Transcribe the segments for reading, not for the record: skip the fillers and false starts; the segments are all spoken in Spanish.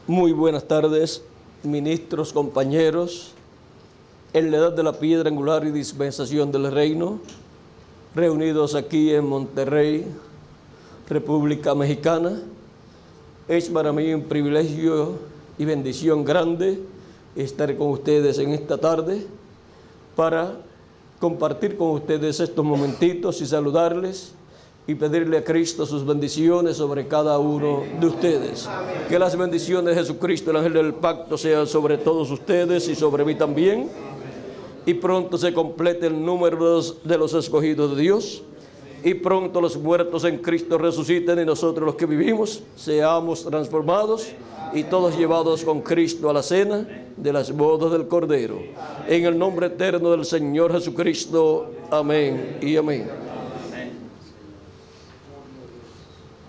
Muy buenas tardes, ministros, compañeros, en la edad de la piedra angular y dispensación del reino, reunidos aquí en Monterrey, República Mexicana. Es para mí un privilegio y bendición grande estar con ustedes en esta tarde para compartir con ustedes estos momentitos y saludarles y pedirle a Cristo sus bendiciones sobre cada uno de ustedes. Amén. Que las bendiciones de Jesucristo, el ángel del pacto, sean sobre todos ustedes y sobre mí también. Amén. Y pronto se complete el número de los escogidos de Dios. Y pronto los muertos en Cristo resuciten y nosotros los que vivimos seamos transformados y todos llevados con Cristo a la cena de las bodas del Cordero. En el nombre eterno del Señor Jesucristo. Amén y amén.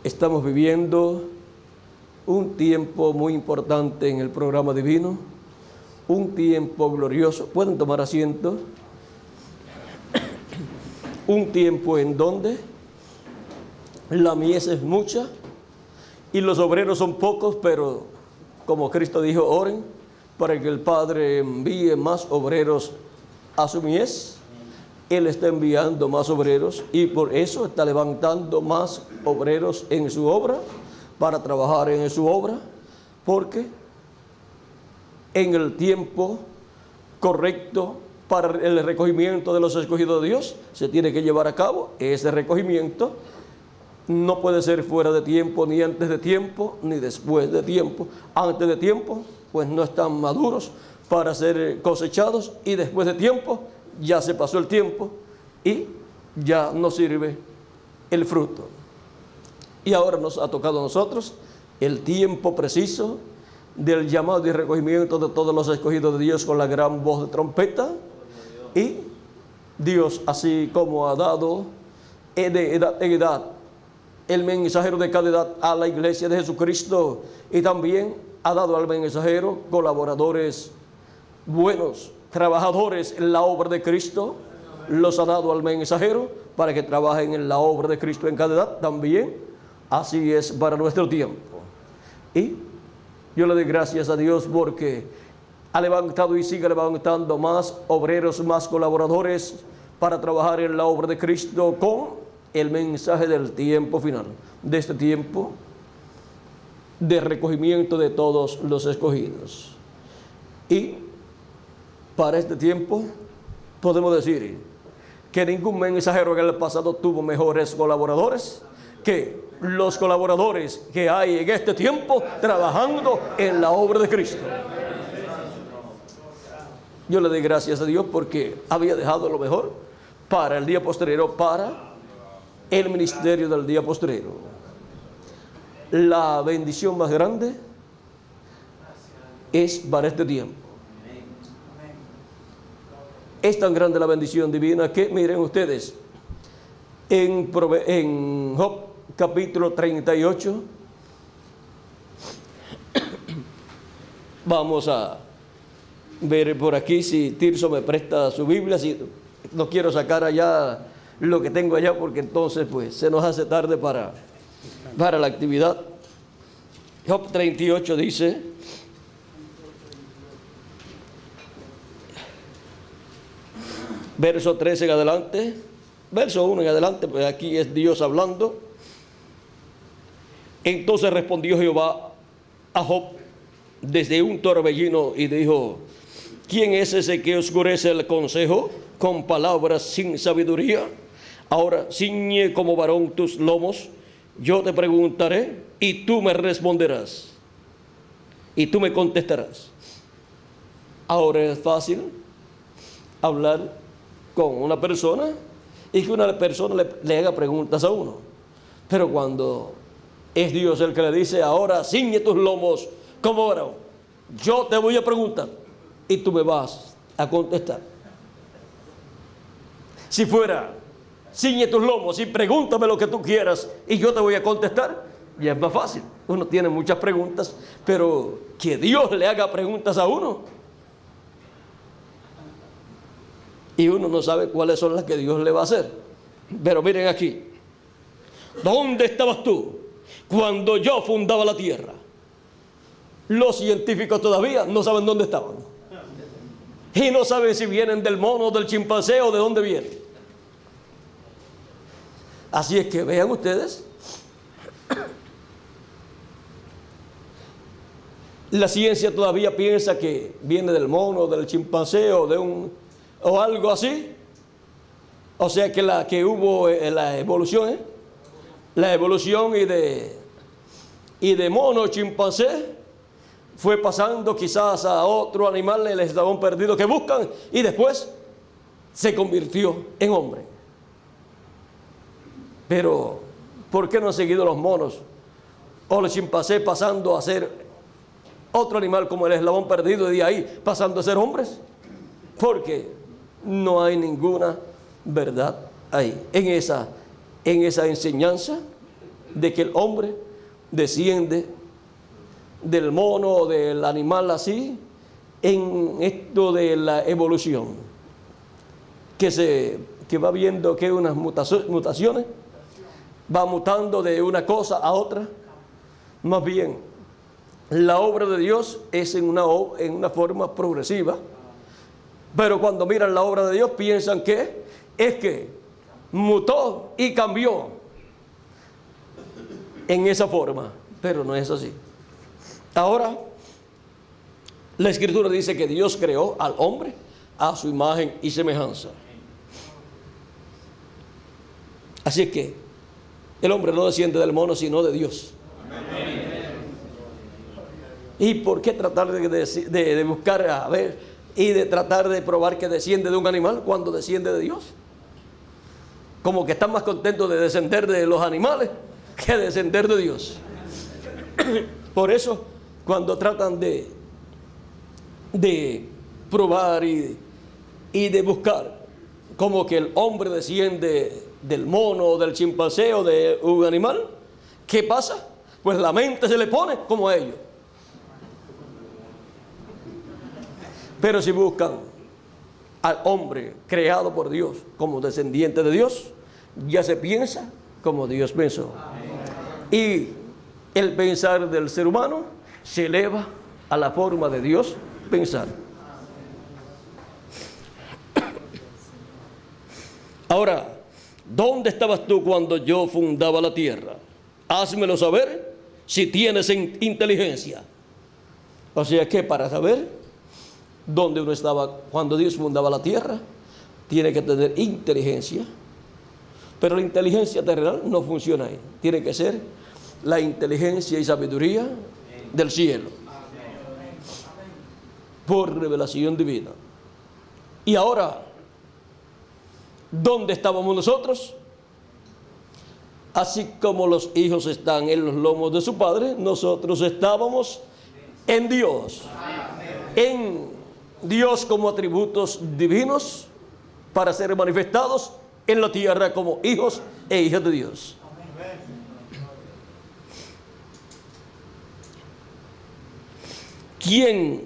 Estamos viviendo un tiempo muy importante en el programa divino, un tiempo glorioso. ¿Pueden tomar asiento? Un tiempo en donde la mies es mucha y los obreros son pocos, pero como Cristo dijo, oren para que el Padre envíe más obreros a su mies. Él está enviando más obreros y por eso está levantando más obreros en su obra, para trabajar en su obra, porque en el tiempo correcto para el recogimiento de los escogidos de Dios se tiene que llevar a cabo. Ese recogimiento no puede ser fuera de tiempo, ni antes de tiempo, ni después de tiempo. Antes de tiempo, pues no están maduros para ser cosechados, y después de tiempo ya se pasó el tiempo y ya no sirve el fruto. Y ahora nos ha tocado a nosotros el tiempo preciso del llamado y recogimiento de todos los escogidos de Dios con la gran voz de trompeta. Y Dios, así como ha dado de edad en edad el mensajero de cada edad a la iglesia de Jesucristo, y también ha dado al mensajero colaboradores buenos, trabajadores en la obra de Cristo, los ha dado al mensajero para que trabajen en la obra de Cristo en cada edad. También así es para nuestro tiempo. Y yo le doy gracias a Dios porque ha levantado y sigue levantando más obreros, más colaboradores para trabajar en la obra de Cristo con el mensaje del tiempo final, de este tiempo de recogimiento de todos los escogidos. Y para este tiempo podemos decir que ningún mensajero en el pasado tuvo mejores colaboradores que los colaboradores que hay en este tiempo trabajando en la obra de Cristo. Yo le doy gracias a Dios porque había dejado lo mejor para el día postrero, para el ministerio del día postrero. La bendición más grande es para este tiempo. Es tan grande la bendición divina que, miren ustedes, en Job capítulo 38, vamos a ver por aquí si Tirso me presta su Biblia. Si no quiero sacar allá lo que tengo allá, porque entonces pues se nos hace tarde para la actividad. Job 38 dice: verso 13 en adelante, verso 1 en adelante, pues aquí es Dios hablando. Entonces respondió Jehová a Job desde un torbellino y dijo: ¿quién es ese que oscurece el consejo con palabras sin sabiduría? Ahora ciñe como varón tus lomos, yo te preguntaré y tú me responderás y tú me contestarás. Ahora es fácil hablar con una persona y que una persona le haga preguntas a uno, pero cuando es Dios el que le dice: ahora ciñe tus lomos como varón, yo te voy a preguntar y tú me vas a contestar. Si fuera ciñe tus lomos y pregúntame lo que tú quieras y yo te voy a contestar, ya es más fácil. Uno tiene muchas preguntas, pero que Dios le haga preguntas a uno y uno no sabe cuáles son las que Dios le va a hacer. Pero miren aquí: ¿dónde estabas tú cuando yo fundaba la tierra? Los científicos todavía no saben dónde estaban. Y no saben si vienen del mono, del chimpancé o de dónde vienen. Así es que vean ustedes, la ciencia todavía piensa que viene del mono, del chimpancé o algo así. O sea que hubo la evolución y de mono, chimpancé, fue pasando quizás a otro animal, el eslabón perdido que buscan, y después se convirtió en hombre. Pero, ¿por qué no han seguido los monos o los chimpancés pasando a ser otro animal como el eslabón perdido y de ahí pasando a ser hombres? Porque no hay ninguna verdad ahí, en esa enseñanza de que el hombre desciende del mono o del animal así, en esto de la evolución, que va viendo que unas mutaciones, va mutando de una cosa a otra. Más bien, la obra de Dios es en una forma progresiva, pero cuando miran la obra de Dios piensan que es que mutó y cambió en esa forma, pero no es así. Ahora, la Escritura dice que Dios creó al hombre a su imagen y semejanza. Así es que el hombre no desciende del mono, sino de Dios. ¿Y por qué tratar de buscar a ver y de tratar de probar que desciende de un animal cuando desciende de Dios? Como que están más contentos de descender de los animales que descender de Dios. Por eso, cuando tratan de probar y de buscar como que el hombre desciende del mono o del chimpancé o de un animal, ¿qué pasa? Pues la mente se le pone como a ellos. Pero si buscan al hombre creado por Dios como descendiente de Dios, ya se piensa como Dios pensó. Y el pensar del ser humano se eleva a la forma de Dios pensar. Ahora, ¿dónde estabas tú cuando yo fundaba la tierra? Házmelo saber si tienes inteligencia. O sea que para saber dónde uno estaba cuando Dios fundaba la tierra, tiene que tener inteligencia. Pero la inteligencia terrenal no funciona ahí. Tiene que ser la inteligencia y sabiduría del cielo, por revelación divina. Y ahora, ¿dónde estábamos nosotros? Así como los hijos están en los lomos de su padre, nosotros estábamos en Dios. En Dios como atributos divinos para ser manifestados en la tierra como hijos e hijas de Dios. ¿Quién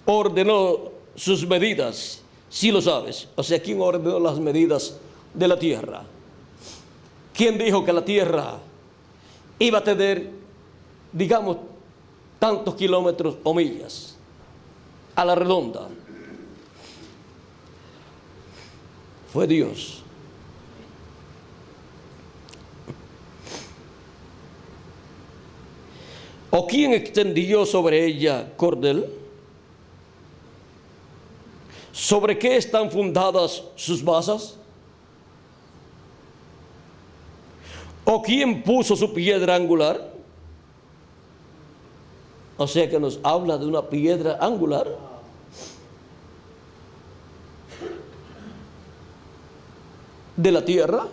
ordenó sus medidas? Si lo sabes. O sea, ¿quién ordenó las medidas de la tierra? ¿Quién dijo que la tierra iba a tener, digamos, tantos kilómetros o millas a la redonda? Fue Dios. ¿O quién extendió sobre ella cordel? ¿Sobre qué están fundadas sus basas? ¿O quién puso su piedra angular? O sea que nos habla de una piedra angular. De la tierra.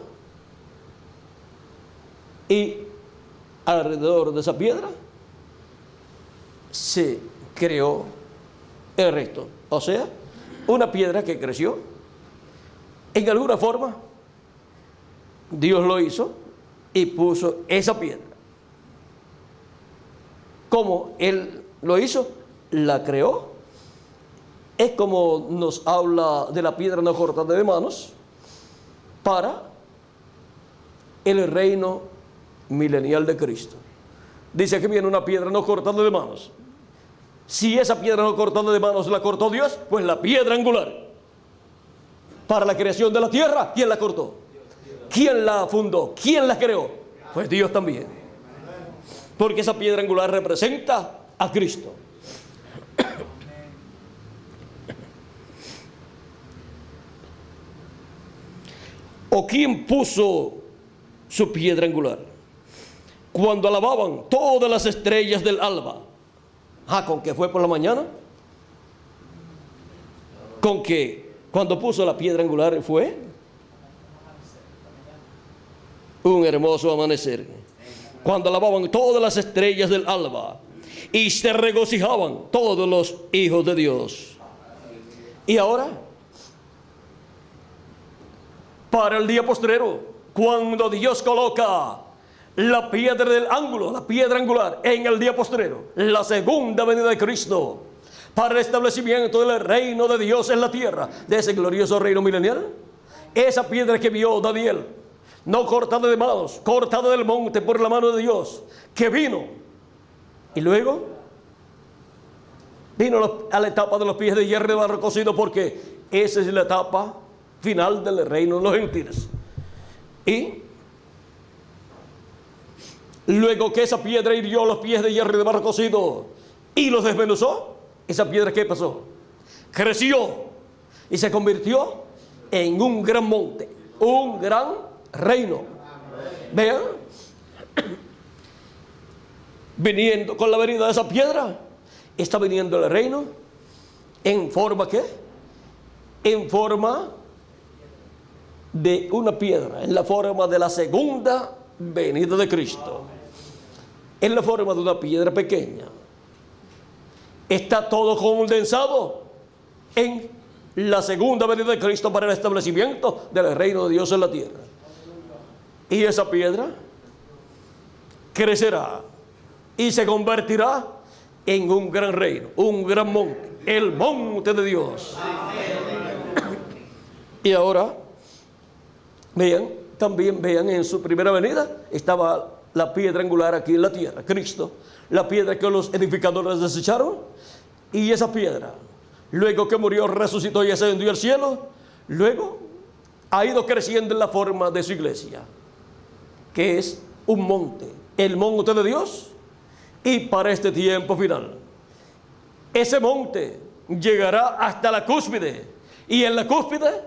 Y alrededor de esa piedra se creó el resto. O sea, una piedra que creció. En alguna forma, Dios lo hizo y puso esa piedra. Como Él lo hizo, la creó. Es como nos habla de la piedra no cortada de manos para el reino milenial de Cristo. Dice que viene una piedra no cortada de manos. Si esa piedra no cortada de manos la cortó Dios, pues la piedra angular para la creación de la tierra, ¿quién la cortó? ¿Quién la fundó? ¿Quién la creó? Pues Dios también. Porque esa piedra angular representa a Cristo. ¿O quién puso su piedra angular? Cuando alababan todas las estrellas del alba. ¿Con qué fue por la mañana? Con que cuando puso la piedra angular fue un hermoso amanecer. Cuando alababan todas las estrellas del alba y se regocijaban todos los hijos de Dios. Y ahora, para el día postrero, cuando Dios coloca la piedra del ángulo, la piedra angular en el día postrero, la segunda venida de Cristo, para el establecimiento del reino de Dios en la tierra, de ese glorioso reino milenial. Esa piedra que vio Daniel, no cortada de manos, cortada del monte por la mano de Dios, que vino, y luego vino a la etapa de los pies de hierro de barro cocido, porque esa es la etapa final del reino de los gentiles. Y luego que esa piedra hirió los pies de hierro de barro cocido y los desmenuzó, esa piedra, ¿qué pasó? Creció y se convirtió en un gran monte, un gran reino. Vean, viniendo con la venida de esa piedra, está viniendo el reino en forma, ¿qué? En forma de una piedra, en la forma de la segunda venida de Cristo, en la forma de una piedra pequeña. Está todo condensado en la segunda venida de Cristo para el establecimiento del reino de Dios en la tierra. Y esa piedra crecerá y se convertirá en un gran reino, un gran monte, el monte de Dios. Y ahora, vean, también vean, en su primera venida estaba la piedra angular aquí en la tierra, Cristo, la piedra que los edificadores desecharon, y esa piedra, luego que murió, resucitó y ascendió al cielo, luego ha ido creciendo en la forma de su iglesia, que es un monte, el monte de Dios. Y para este tiempo final, ese monte llegará hasta la cúspide, y en la cúspide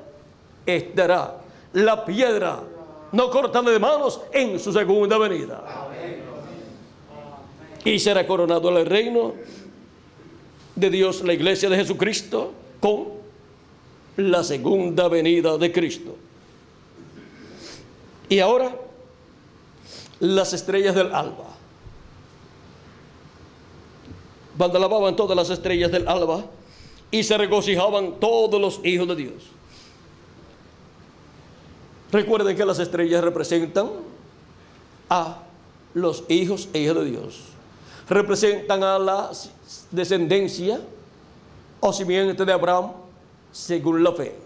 estará la piedra no cortada de manos en su segunda venida. Y será coronado el reino de Dios, la iglesia de Jesucristo, con la segunda venida de Cristo. Y ahora, las estrellas del alba. Cuando alababan todas las estrellas del alba y se regocijaban todos los hijos de Dios. Recuerden que las estrellas representan a los hijos e hijas de Dios. Representan a la descendencia o simiente de Abraham según la fe.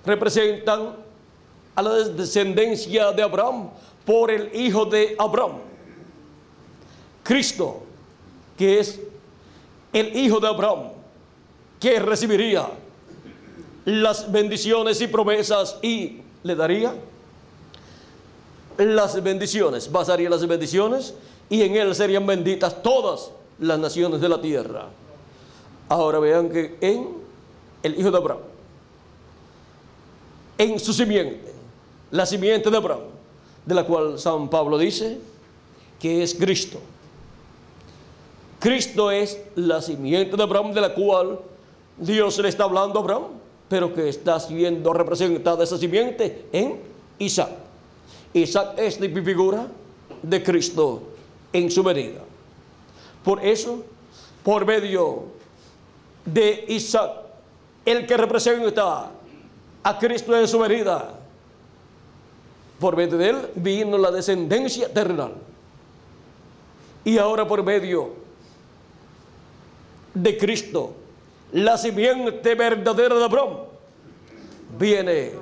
Representan a la descendencia de Abraham por el hijo de Abraham, Cristo, que es el hijo de Abraham, que recibiría las bendiciones y promesas y le daría las bendiciones, basaría las bendiciones, y en él serían benditas todas las naciones de la tierra. Ahora vean que en el hijo de Abraham, en su simiente, la simiente de Abraham, de la cual San Pablo dice que es Cristo. Cristo es la simiente de Abraham, de la cual Dios le está hablando a Abraham, pero que está siendo representada esa simiente en Isaac. Isaac es la figura de Cristo en su venida. Por eso, por medio de Isaac, el que representa a Cristo en su venida, por medio de él vino la descendencia terrenal. Y ahora por medio de Cristo, la simiente verdadera de Abraham, viene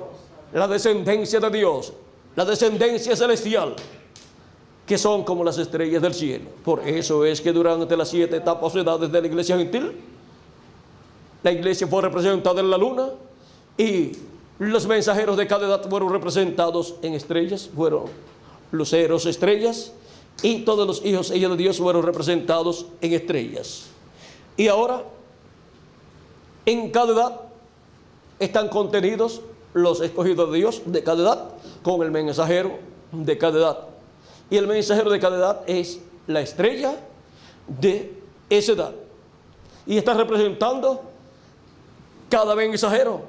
la descendencia de Dios, la descendencia celestial, que son como las estrellas del cielo. Por eso es que durante las 7 etapas o edades de la iglesia gentil, la iglesia fue representada en la luna y los mensajeros de cada edad fueron representados en estrellas, fueron luceros, estrellas, y todos los hijos e hijas de Dios fueron representados en estrellas. Y ahora, en cada edad están contenidos los escogidos de Dios de cada edad con el mensajero de cada edad. Y el mensajero de cada edad es la estrella de esa edad. Y está representando cada mensajero.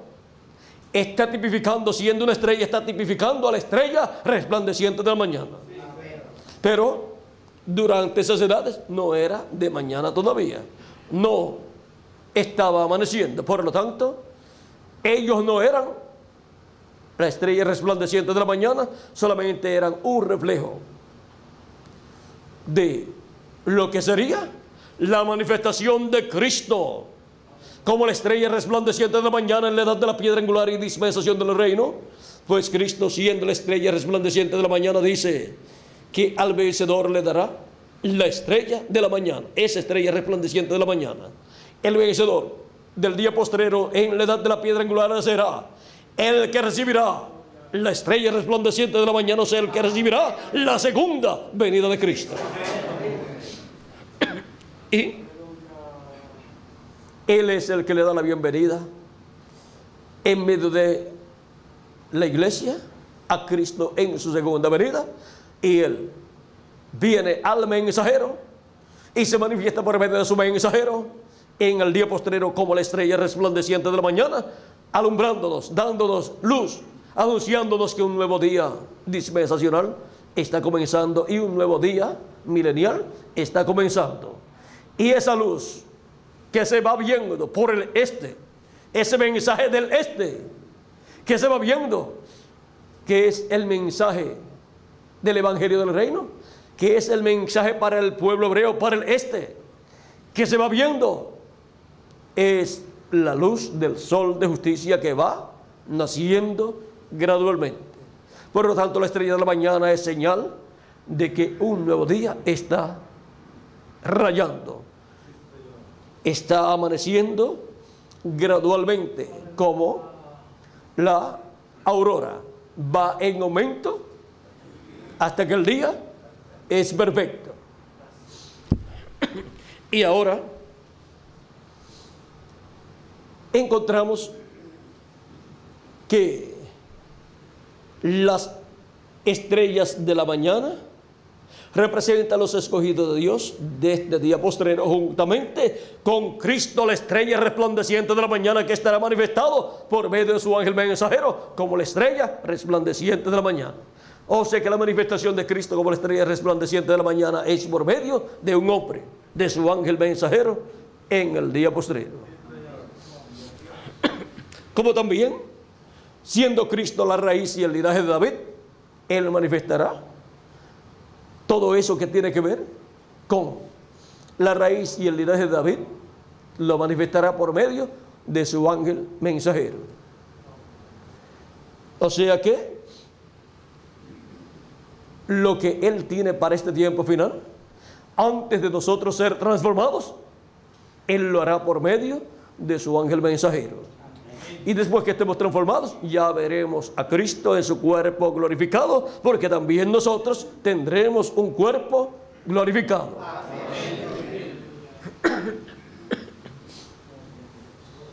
Está tipificando, siendo una estrella, está tipificando a la estrella resplandeciente de la mañana. Pero durante esas edades no era de mañana todavía. No estaba amaneciendo. Por lo tanto, ellos no eran la estrella resplandeciente de la mañana, solamente eran un reflejo de lo que sería la manifestación de Cristo como la estrella resplandeciente de la mañana en la edad de la piedra angular y dispensación del reino. Pues Cristo, siendo la estrella resplandeciente de la mañana, dice que al vencedor le dará la estrella de la mañana, esa estrella resplandeciente de la mañana. El vencedor del día postrero en la edad de la piedra angular será el que recibirá la estrella resplandeciente de la mañana, o sea, el que recibirá la segunda venida de Cristo. Y Él es el que le da la bienvenida en medio de la iglesia a Cristo en su segunda venida. Y Él viene al mensajero y se manifiesta por medio de su mensajero en el día postrero como la estrella resplandeciente de la mañana, alumbrándonos, dándonos luz, anunciándonos que un nuevo día dispensacional está comenzando y un nuevo día milenial está comenzando. Y esa luz que se va viendo por el este, ese mensaje del este que se va viendo, que es el mensaje del Evangelio del Reino, que es el mensaje para el pueblo hebreo, para el este, que se va viendo, es la luz del sol de justicia que va naciendo gradualmente. Por lo tanto, la estrella de la mañana es señal de que un nuevo día está rayando, está amaneciendo gradualmente, como la aurora va en aumento hasta que el día es perfecto. Y ahora encontramos que las estrellas de la mañana representan a los escogidos de Dios de este día postrero, juntamente con Cristo, la estrella resplandeciente de la mañana, que estará manifestado por medio de su ángel mensajero como la estrella resplandeciente de la mañana. O sea que la manifestación de Cristo como la estrella resplandeciente de la mañana es por medio de un hombre, de su ángel mensajero en el día postrero. Como también, siendo Cristo la raíz y el linaje de David, Él manifestará todo eso que tiene que ver con la raíz y el linaje de David, lo manifestará por medio de su ángel mensajero. O sea que lo que Él tiene para este tiempo final, antes de nosotros ser transformados, Él lo hará por medio de su ángel mensajero. Y después que estemos transformados, ya veremos a Cristo en su cuerpo glorificado, porque también nosotros tendremos un cuerpo glorificado.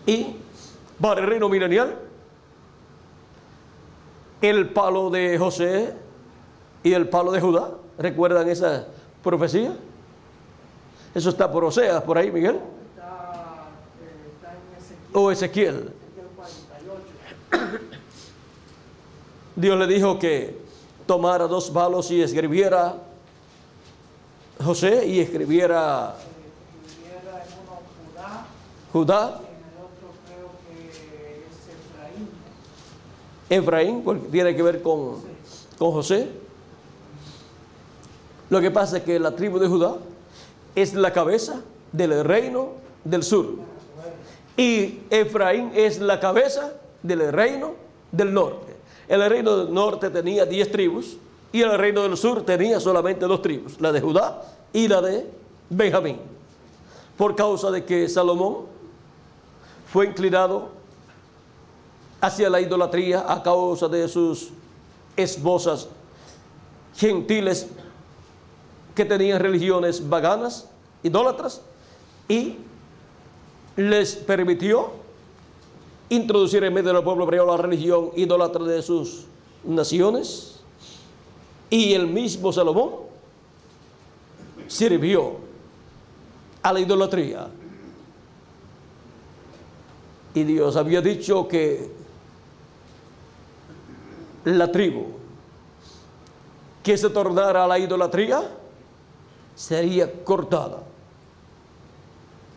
Y para el reino milenial, el palo de José y el palo de Judá, ¿recuerdan esa profecía? Eso está por Oseas, por ahí, Miguel. Está en Ezequiel. O Ezequiel. Dios le dijo que tomara 2 palos y escribiera José y escribiera en uno Judá. En el otro creo que es Efraín, porque tiene que ver con José. Lo que pasa es que la tribu de Judá es la cabeza del reino del sur. Y Efraín es la cabeza del reino del norte. El reino del norte tenía 10 tribus Y el reino del sur tenía solamente dos tribus, la de Judá y la de Benjamín. Por causa de que Salomón fue inclinado hacia la idolatría a causa de sus esposas gentiles que tenían religiones paganas, idólatras, y les permitió introducir en medio del pueblo hebreo la religión idólatra de sus naciones. Y el mismo Salomón sirvió a la idolatría. Y Dios había dicho que la tribu que se tornara a la idolatría sería cortada.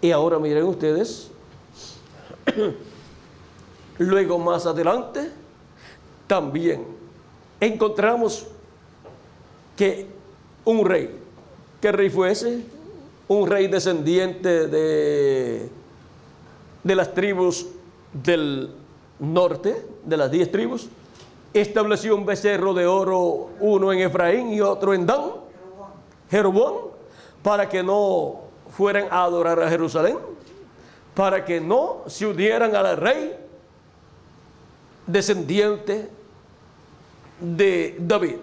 Y ahora miren ustedes, luego más adelante también encontramos que un rey, ¿qué rey fue ese? Un rey descendiente de las tribus del norte, de las 10 tribus, estableció un becerro de oro, uno en Efraín y otro en Dan, Jeroboam, para que no fueran a adorar a Jerusalén, para que no se unieran al rey descendiente de David,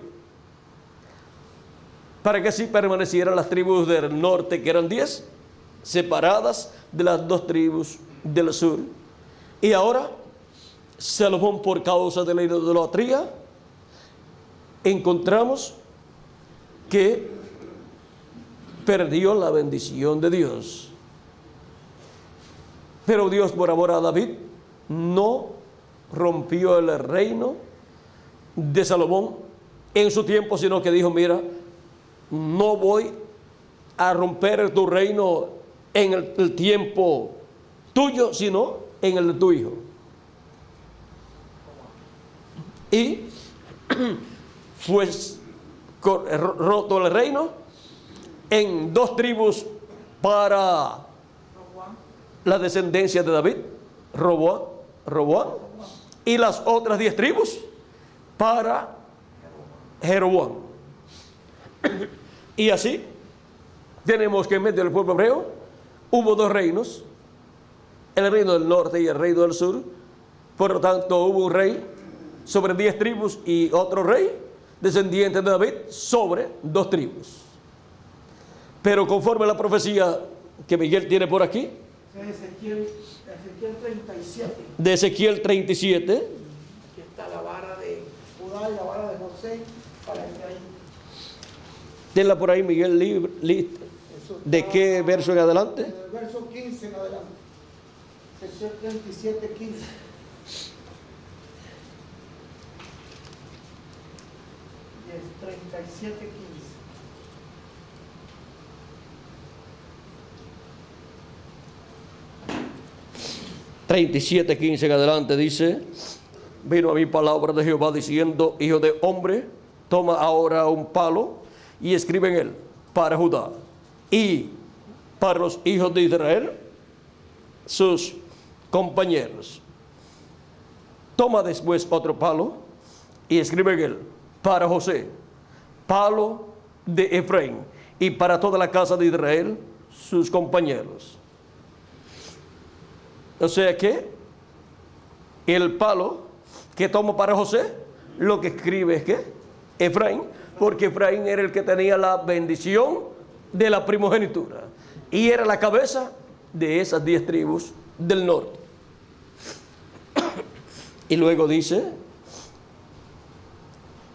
para que así permanecieran las tribus del norte, que eran 10, separadas de las 2 tribus del sur. Y ahora Salomón, por causa de la idolatría, encontramos que perdió la bendición de Dios. Pero Dios, por amor a David, no rompió el reino de Salomón en su tiempo, sino que dijo: mira, no voy a romper tu reino en el tiempo tuyo, sino en el de tu hijo. Y fue roto el reino en 2 tribus para la descendencia de David, Roboam, y las otras 10 tribus para Jeroboam. Y así tenemos que en medio del pueblo hebreo hubo 2 reinos, el reino del norte y el reino del sur. Por lo tanto, hubo un rey sobre 10 tribus y otro rey descendiente de David sobre 2 tribus. Pero conforme a la profecía que Miguel tiene por aquí, Ezequiel 37, de Ezequiel 37, que está la vara de Judá y la vara de José para Efraín. tenla por ahí, Miguel, ¿de qué verso en adelante? El verso 15 en adelante. Ezequiel 37, 15. Y es 37, 15. 37:15 en adelante dice: vino a mí palabra de Jehová diciendo: hijo de hombre, toma ahora un palo y escribe en él para Judá y para los hijos de Israel, sus compañeros. Toma después otro palo y escribe en él para José, palo de Efraín, y para toda la casa de Israel, sus compañeros. O sea que el palo que toma para José, lo que escribe es que Efraín, porque Efraín era el que tenía la bendición de la primogenitura y era la cabeza de esas 10 tribus del norte. Y luego dice: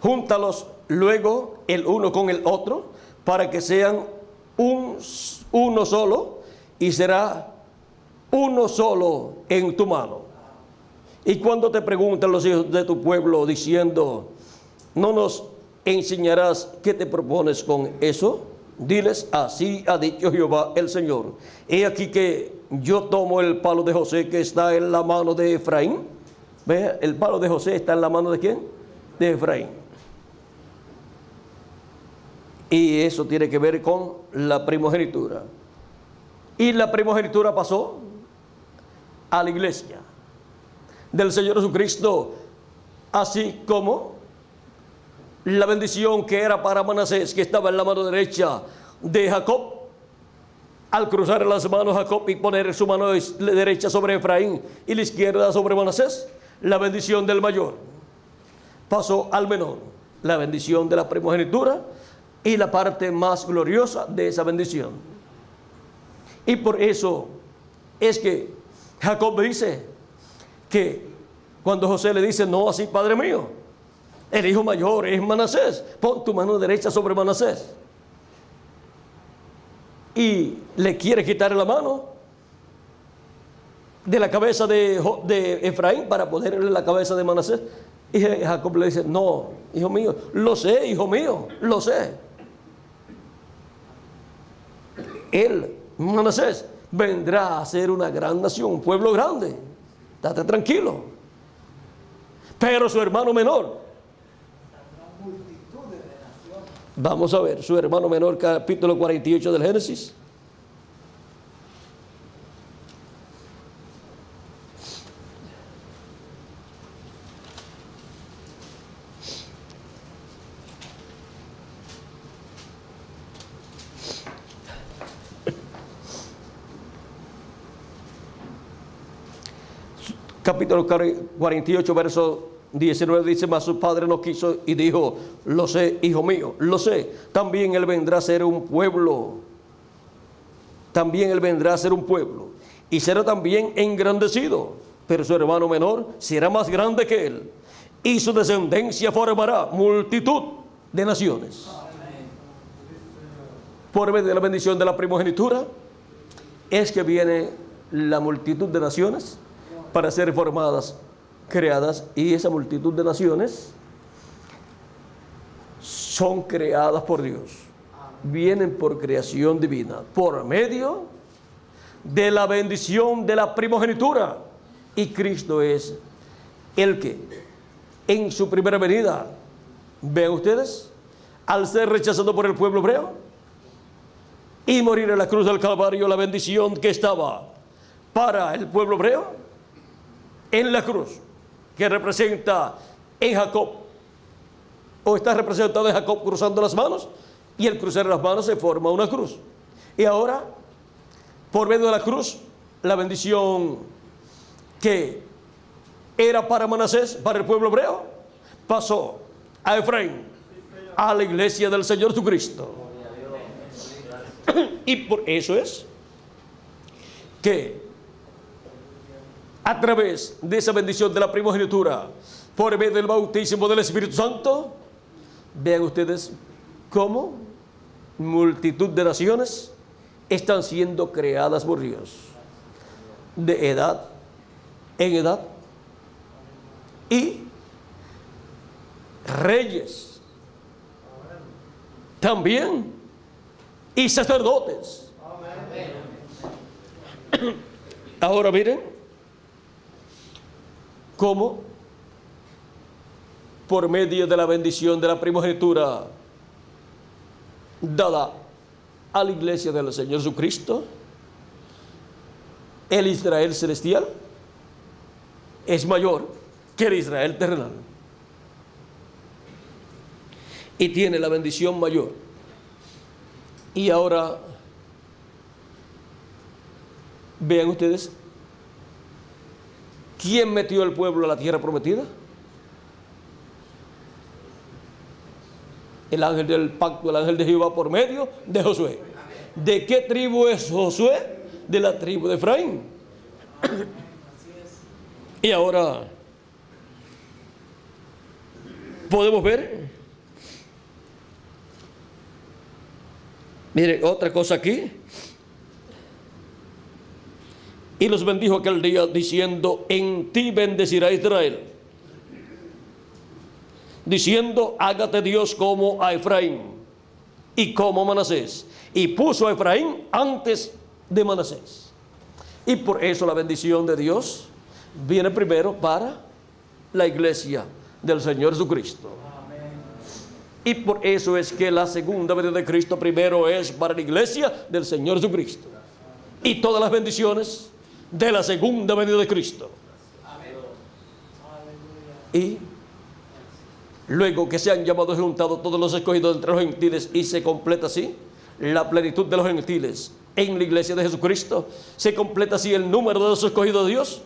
júntalos luego el uno con el otro para que sean uno solo, y será uno solo en tu mano. Y cuando te preguntan los hijos de tu pueblo diciendo: ¿no nos enseñarás qué te propones con eso? Diles: así ha dicho Jehová el Señor. He aquí que yo tomo el palo de José que está en la mano de Efraín. ¿Ve? El palo de José está en la mano de ¿quién? De Efraín. Y eso tiene que ver con la primogenitura. Y la primogenitura pasó a la iglesia del Señor Jesucristo, así como la bendición que era para Manasés, que estaba en la mano derecha de Jacob, al cruzar las manos Jacob y poner su mano derecha sobre Efraín y la izquierda sobre Manasés, la bendición del mayor pasó al menor, la bendición de la primogenitura y la parte más gloriosa de esa bendición. Y por eso es que Jacob dice que cuando José le dice: no así, padre mío, el hijo mayor es Manasés, pon tu mano derecha sobre Manasés. Y le quiere quitar la mano de la cabeza de Efraín para ponerle la cabeza de Manasés. Y Jacob le dice: no, hijo mío, lo sé, hijo mío, lo sé. Él, Manasés, vendrá a ser una gran nación, un pueblo grande. Date tranquilo. Pero su hermano menor, vamos a ver, su hermano menor, capítulo 48 del Génesis. Capítulo 48, verso 19 dice: mas su padre no quiso y dijo: lo sé, hijo mío, lo sé. También él vendrá a ser un pueblo. También él vendrá a ser un pueblo. Y será también engrandecido. Pero su hermano menor será más grande que él. Y su descendencia formará multitud de naciones. Por medio de la bendición de la primogenitura es que viene la multitud de naciones para ser formadas, creadas, y esa multitud de naciones son creadas por Dios, vienen por creación divina, por medio de la bendición de la primogenitura. Y Cristo es el que en su primera venida, vean ustedes, al ser rechazado por el pueblo hebreo y morir en la cruz del Calvario, la bendición que estaba para el pueblo hebreo en la cruz, que representa en Jacob, o está representado en Jacob cruzando las manos, y al cruzar las manos se forma una cruz. Y ahora, por medio de la cruz, la bendición que era para Manasés, para el pueblo hebreo, pasó a Efraín, a la iglesia del Señor Jesucristo. Y por eso es que a través de esa bendición de la primogenitura, por medio del bautismo del Espíritu Santo, vean ustedes cómo multitud de naciones están siendo creadas por Dios, de edad en edad, y reyes también, y sacerdotes. Ahora miren cómo por medio de la bendición de la primogenitura dada a la iglesia del Señor Jesucristo, el Israel celestial es mayor que el Israel terrenal y tiene la bendición mayor. Y ahora vean ustedes, ¿quién metió al pueblo a la tierra prometida? El ángel del pacto, el ángel de Jehová, por medio de Josué. ¿De qué tribu es Josué? De la tribu de Efraín. Y ahora podemos ver, mire, otra cosa aquí. Y los bendijo aquel día diciendo: en ti bendecirá Israel, diciendo: hágate Dios como a Efraín y como a Manasés. Y puso a Efraín antes de Manasés. Y por eso la bendición de Dios viene primero para la iglesia del Señor Jesucristo. Y por eso es que la segunda venida de Cristo primero es para la iglesia del Señor Jesucristo. Y todas las bendiciones de la segunda venida de Cristo. Y Luego que se han llamado y juntado todos los escogidos entre los gentiles, y se completa así la plenitud de los gentiles en la iglesia de Jesucristo, se completa así el número de los escogidos de Dios.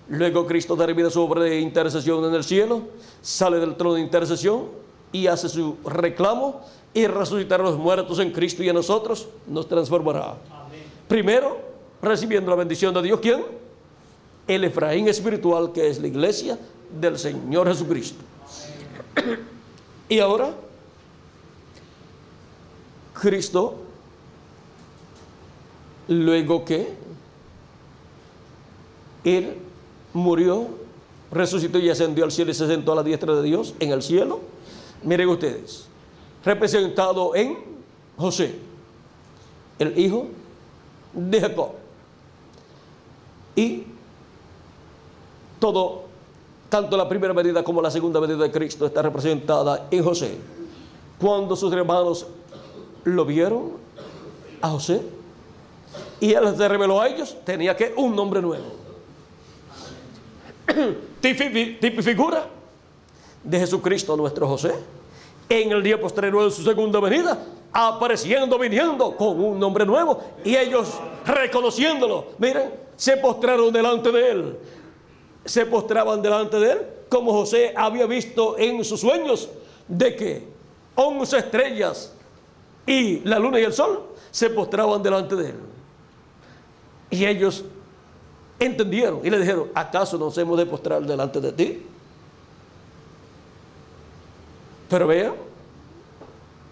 Luego Cristo termina su obra de intercesión en el cielo, sale del trono de intercesión y hace su reclamo, y resucitar a los muertos en Cristo y a nosotros nos transformará. Amén. Primero, recibiendo la bendición de Dios, ¿quién? El Efraín espiritual, que es la iglesia del Señor Jesucristo. Amén. Y ahora, Cristo, luego que Él murió, resucitó y ascendió al cielo y se sentó a la diestra de Dios en el cielo, miren ustedes, representado en José, el hijo de Jacob. Y todo, tanto la primera venida como la segunda venida de Cristo, está representada en José. Cuando sus hermanos lo vieron a José y él se reveló a ellos, tenía que un nombre nuevo. Tipo y figura de Jesucristo nuestro José, en el día postrero de su segunda venida, apareciendo, viniendo con un nombre nuevo, y ellos reconociéndolo, miren, se postraron delante de él. Se postraban delante de él, como José había visto en sus sueños, de que 11 estrellas y la luna y el sol se postraban delante de él. Y ellos entendieron y le dijeron: ¿acaso nos hemos de postrar delante de ti? Pero vean,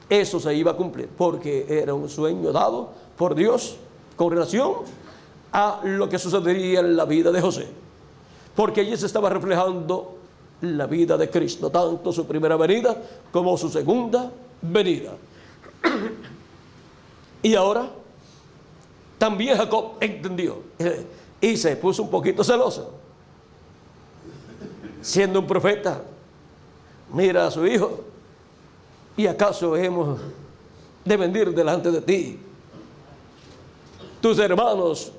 eso se iba a cumplir, porque era un sueño dado por Dios con relación a lo que sucedería en la vida de José, porque allí se estaba reflejando la vida de Cristo, tanto su primera venida como su segunda venida. Y ahora también Jacob entendió y se puso un poquito celoso, siendo un profeta. Mira a su hijo: ¿y acaso hemos de venir delante de ti, tus hermanos,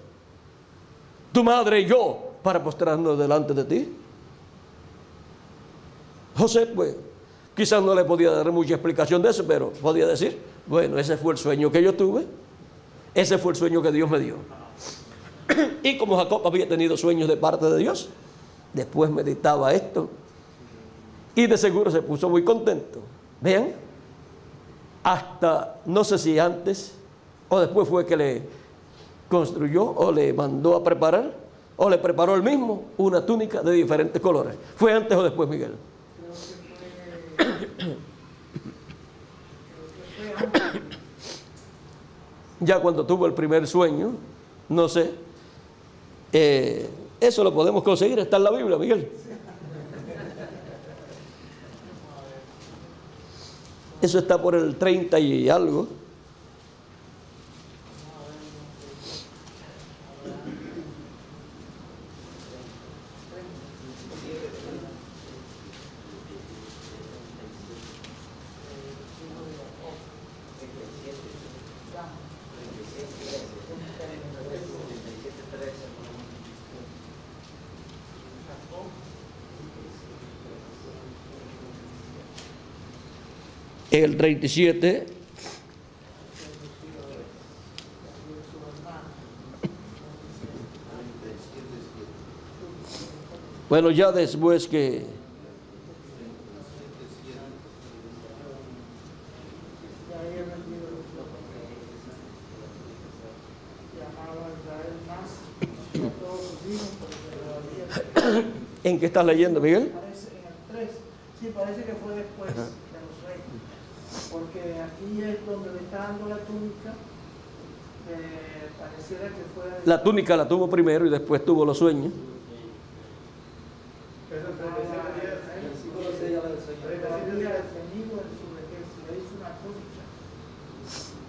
tu madre y yo, para postrarnos delante de ti? José, pues, quizás no le podía dar mucha explicación de eso, pero podía decir: bueno, ese fue el sueño que yo tuve, ese fue el sueño que Dios me dio. Y como Jacob había tenido sueños de parte de Dios, después meditaba esto y de seguro se puso muy contento. Vean, hasta no sé si antes o después fue que le construyó o le mandó a preparar, o le preparó él mismo una túnica de diferentes colores. ¿Fue antes o después, Miguel? Ya cuando tuvo el primer sueño, no sé, eso lo podemos conseguir, está en la Biblia, Miguel. Eso está por el 30 y algo. El 37. Bueno, ya después que ¿en qué estás leyendo, Miguel? Parece en el 3. Sí, parece que fue después de los reyes, porque aquí es donde le está dando la túnica. Pareciera que fue La túnica la tuvo primero y después tuvo los sueños.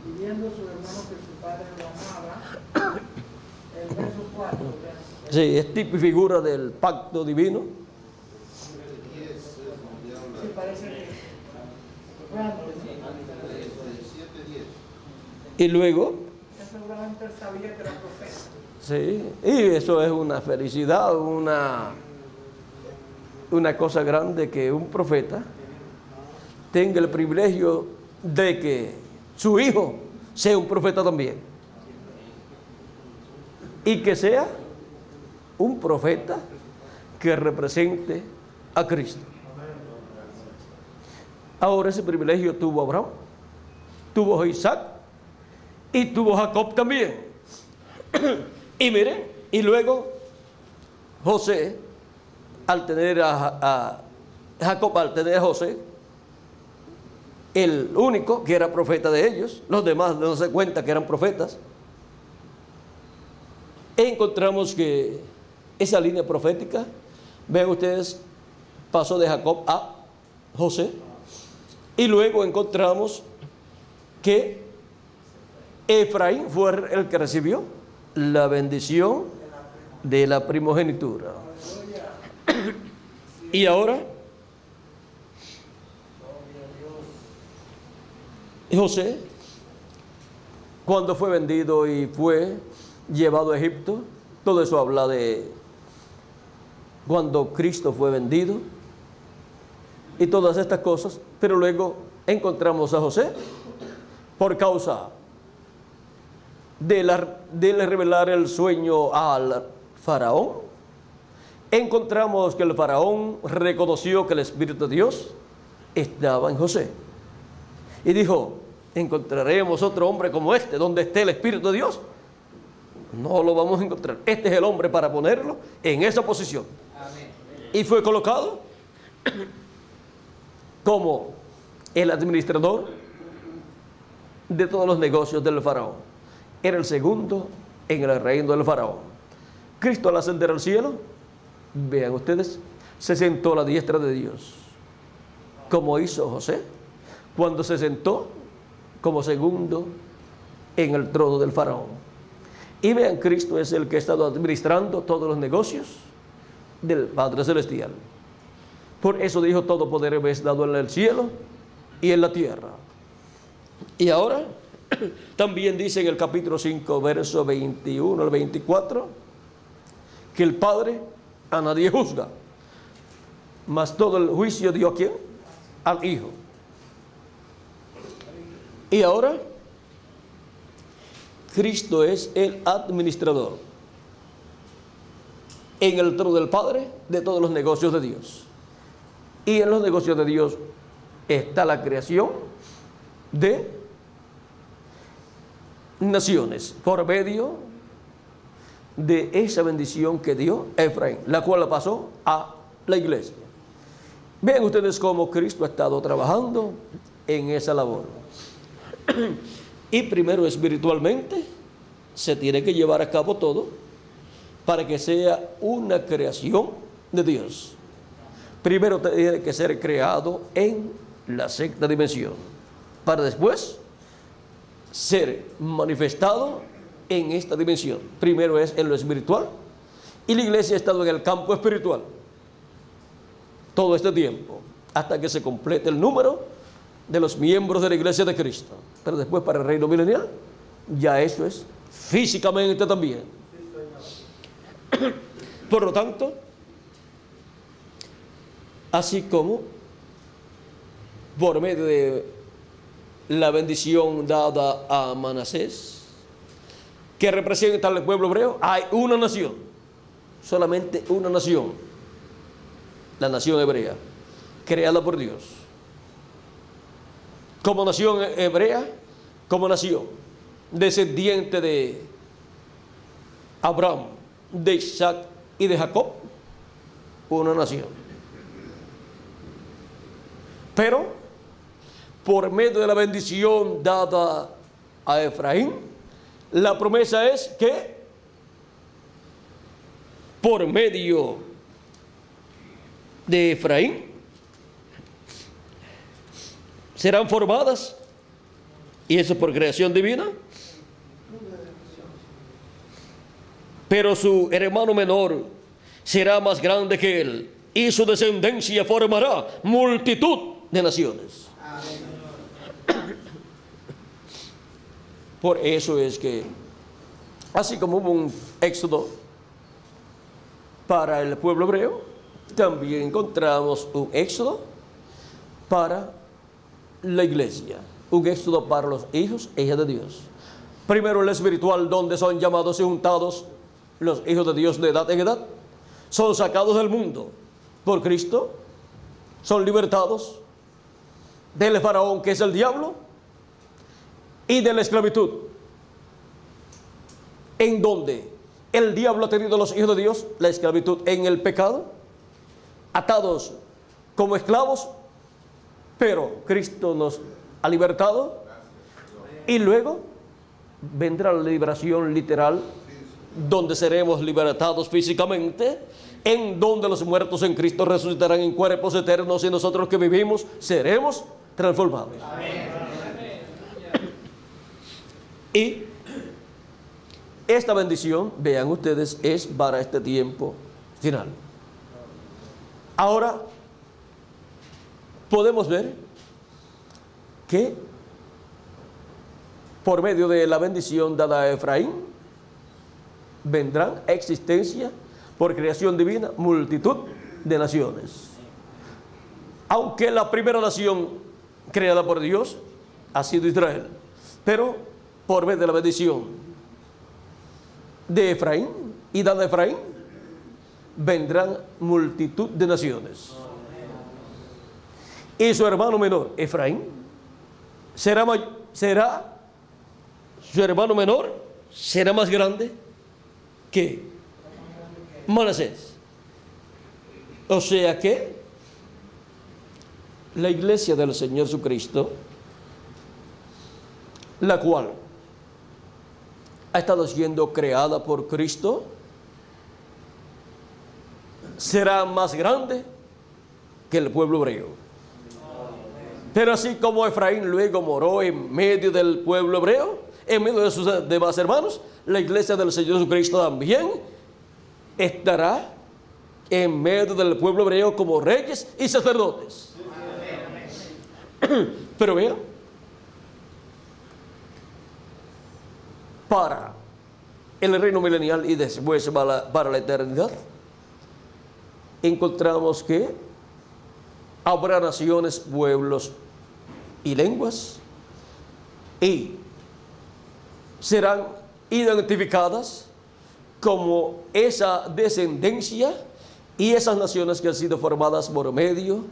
Y viendo su hermano que su padre lo amaba, el verso 4. Sí, es tipo y figura del pacto divino. Sí, parece que fue antes. Y luego, seguramente él sabía que era profeta. sí, y eso es una felicidad, una cosa grande, que un profeta tenga el privilegio de que su hijo sea un profeta también. Y que sea un profeta que represente a Cristo. Ahora ese privilegio tuvo Abraham, tuvo Isaac y tuvo Jacob también. Y miren, y luego José, al tener a Jacob, al tener a José, el único que era profeta de ellos, los demás no se cuenta que eran profetas. Encontramos que esa línea profética, vean ustedes, pasó de Jacob a José. Y luego encontramos que Efraín fue el que recibió la bendición de la primogenitura. Y ahora José, cuando fue vendido y fue llevado a Egipto, todo eso habla de cuando Cristo fue vendido y todas estas cosas. Pero luego encontramos a José por causa de revelar el sueño al faraón. Encontramos que el faraón reconoció que el Espíritu de Dios estaba en José y dijo: ¿encontraremos otro hombre como este donde esté el Espíritu de Dios? No lo vamos a encontrar. Este es el hombre para ponerlo en esa posición. Amén. Y fue colocado como el administrador de todos los negocios del faraón. Era el segundo en el reino del faraón. Cristo, al ascender al cielo, vean ustedes, se sentó a la diestra de Dios, como hizo José cuando se sentó como segundo en el trono del faraón. Y vean, Cristo es el que ha estado administrando todos los negocios del Padre Celestial. Por eso dijo: todo poder me es dado en el cielo y en la tierra. Y ahora también dice en el capítulo 5, verso 21 al 24, que el Padre a nadie juzga, mas todo el juicio dio ¿a quién? Al Hijo. Y ahora Cristo es el administrador en el trono del Padre de todos los negocios de Dios. Y en los negocios de Dios está la creación de naciones por medio de esa bendición que dio Efraín, la cual la pasó a la iglesia. Vean ustedes cómo Cristo ha estado trabajando en esa labor. Y primero, espiritualmente se tiene que llevar a cabo todo para que sea una creación de Dios. Primero tiene que ser creado en la sexta dimensión, para después ser manifestado en esta dimensión. Primero es en lo espiritual, y la iglesia ha estado en el campo espiritual todo este tiempo, hasta que se complete el número de los miembros de la iglesia de Cristo. Pero después, para el reino milenial, ya eso es físicamente también. Por lo tanto, así como por medio de la bendición dada a Manasés, que representa al pueblo hebreo, hay una nación, solamente una nación, la nación hebrea, creada por Dios. Como nación hebrea, como nación descendiente de Abraham, de Isaac y de Jacob, una nación. Pero por medio de la bendición dada a Efraín, la promesa es que por medio de Efraín serán formadas, y eso por creación divina, pero su hermano menor será más grande que él, y su descendencia formará multitud de naciones. Por eso es que, así como hubo un éxodo para el pueblo hebreo, también encontramos un éxodo para la iglesia. Un éxodo para los hijos e hijas de Dios. Primero el espiritual, donde son llamados y juntados los hijos de Dios de edad en edad. Son sacados del mundo por Cristo. Son libertados del faraón, que es el diablo, y de la esclavitud, en donde el diablo ha tenido a los hijos de Dios, la esclavitud en el pecado, atados como esclavos, pero Cristo nos ha libertado, y luego vendrá la liberación literal, donde seremos libertados físicamente, en donde los muertos en Cristo resucitarán en cuerpos eternos, y nosotros que vivimos seremos transformados. Amén. Y esta bendición, vean ustedes, es para este tiempo final. Ahora podemos ver que por medio de la bendición dada a Efraín vendrán a existencia por creación divina multitud de naciones. Aunque la primera nación creada por Dios ha sido Israel, pero por medio de la bendición de Efraín y dada a Efraín vendrán multitud de naciones. Y su hermano menor, Efraín, su hermano menor será más grande que Manasés. O sea que la iglesia del Señor Jesucristo, la cual ha estado siendo creada por Cristo, será más grande que el pueblo hebreo. Pero así como Efraín luego moró en medio del pueblo hebreo, en medio de sus demás hermanos, la iglesia del Señor Jesucristo también estará en medio del pueblo hebreo como reyes y sacerdotes. Pero vean, para el reino milenial y después para la eternidad, encontramos que habrá naciones, pueblos y lenguas, y serán identificadas como esa descendencia y esas naciones que han sido formadas por medio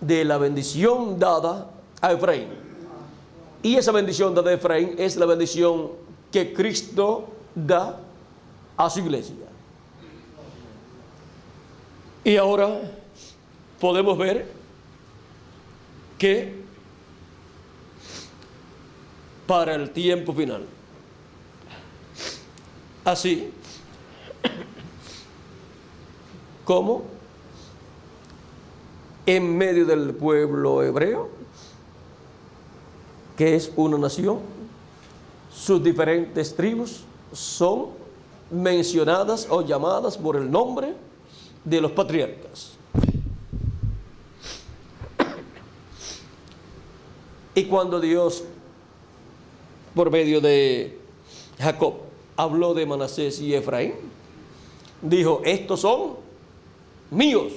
de la bendición dada a Efraín. Y esa bendición dada a Efraín es la bendición que Cristo da a su iglesia. Y ahora podemos ver que para el tiempo final, así como en medio del pueblo hebreo, que es una nación, sus diferentes tribus son mencionadas o llamadas por el nombre de los patriarcas. Y cuando Dios, por medio de Jacob, habló de Manasés y Efraín, dijo: estos son míos.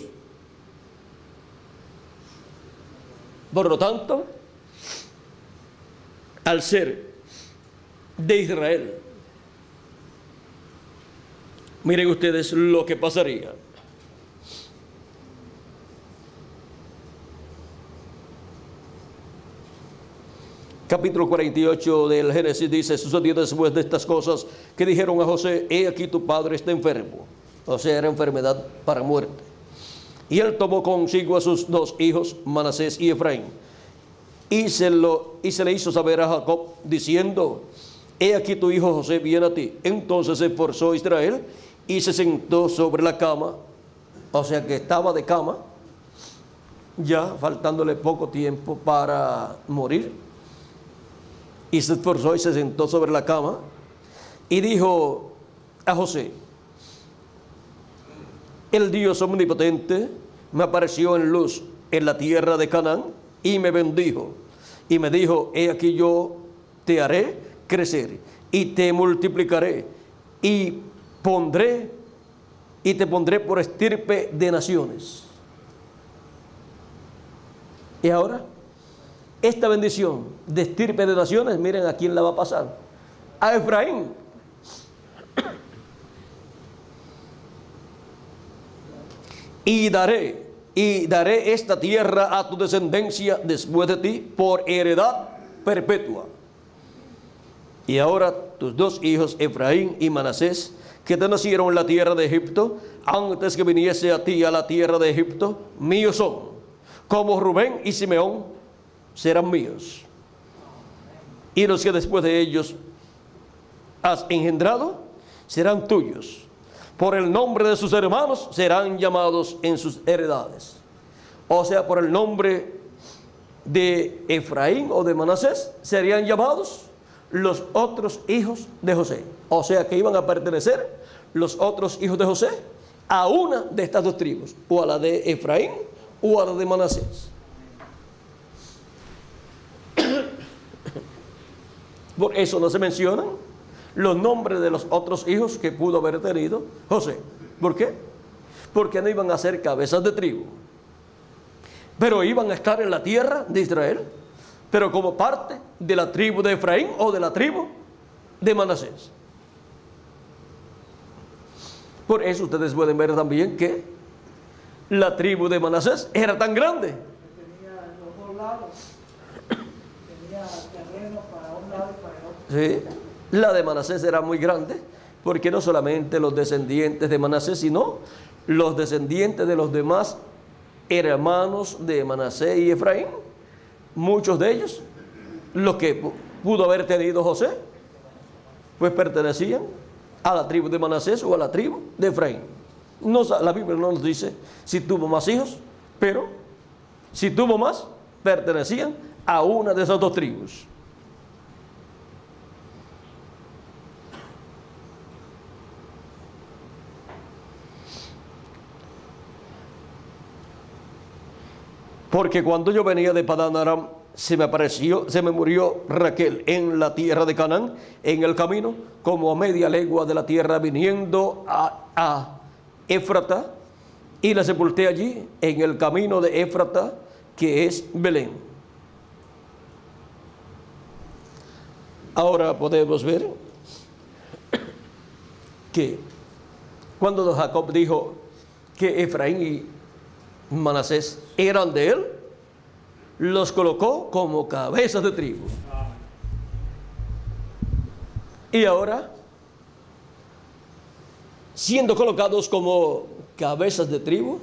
Por lo tanto, al ser de Israel, miren ustedes lo que pasaría. Capítulo 48 del Génesis dice: sucedió después de estas cosas que dijeron a José: he aquí tu padre está enfermo. O sea, era enfermedad para muerte. Y él tomó consigo a sus dos hijos, Manasés y Efraín, y se le hizo saber a Jacob, diciendo: he aquí tu hijo José viene a ti. Entonces se esforzó Israel y se sentó sobre la cama, o sea que estaba de cama, ya faltándole poco tiempo para morir. Y se esforzó y se sentó sobre la cama y dijo a José: el Dios omnipotente me apareció en luz en la tierra de Canaán y me bendijo y me dijo: he aquí yo te haré crecer y te multiplicaré y te pondré por estirpe de naciones. Y ahora esta bendición de estirpe de naciones, miren a quién la va a pasar. A Efraín. Y daré esta tierra a tu descendencia después de ti por heredad perpetua. Y ahora tus dos hijos, Efraín y Manasés, que te nacieron en la tierra de Egipto, antes que viniese a ti a la tierra de Egipto, míos son. Como Rubén y Simeón serán míos. Y los que después de ellos has engendrado serán tuyos. Por el nombre de sus hermanos serán llamados en sus heredades. O sea, por el nombre de Efraín o de Manasés serían llamados los otros hijos de José. O sea, que iban a pertenecer los otros hijos de José a una de estas dos tribus, o a la de Efraín o a la de Manasés. Por eso no se mencionan los nombres de los otros hijos que pudo haber tenido José. ¿Por qué? Porque no iban a ser cabezas de tribu, pero iban a estar en la tierra de Israel, pero como parte de la tribu de Efraín o de la tribu de Manasés. Por eso ustedes pueden ver también que la tribu de Manasés era tan grande. Tenía los dos lados. Tenía terreno para un lado y para el otro. Sí, la de Manasés era muy grande, porque no solamente los descendientes de Manasés, sino los descendientes de los demás hermanos de Manasés y Efraín, muchos de ellos, los que pudo haber tenido José, pues pertenecían a la tribu de Manasés o a la tribu de Efraín. No, la Biblia no nos dice si tuvo más hijos, pero si tuvo más, pertenecían a una de esas dos tribus. Porque cuando yo venía de Padán Aram, se me murió Raquel en la tierra de Canaán, en el camino, como a media legua de la tierra, viniendo a Éfrata, y la sepulté allí, en el camino de Éfrata, que es Belén. Ahora podemos ver que cuando Jacob dijo que Efraín y Manasés eran de él, los colocó como cabezas de tribu. Y ahora, siendo colocados como cabezas de tribu,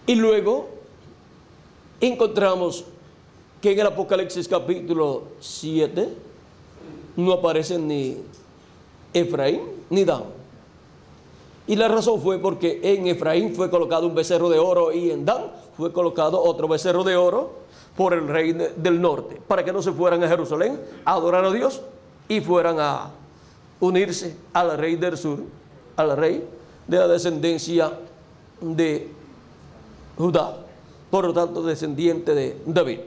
y luego encontramos que en el Apocalipsis capítulo 7 no aparecen ni Efraín ni Dan. Y la razón fue porque en Efraín fue colocado un becerro de oro y en Dan fue colocado otro becerro de oro por el rey del norte, para que no se fueran a Jerusalén a adorar a Dios y fueran a unirse al rey del sur, al rey de la descendencia de Judá, por lo tanto descendiente de David.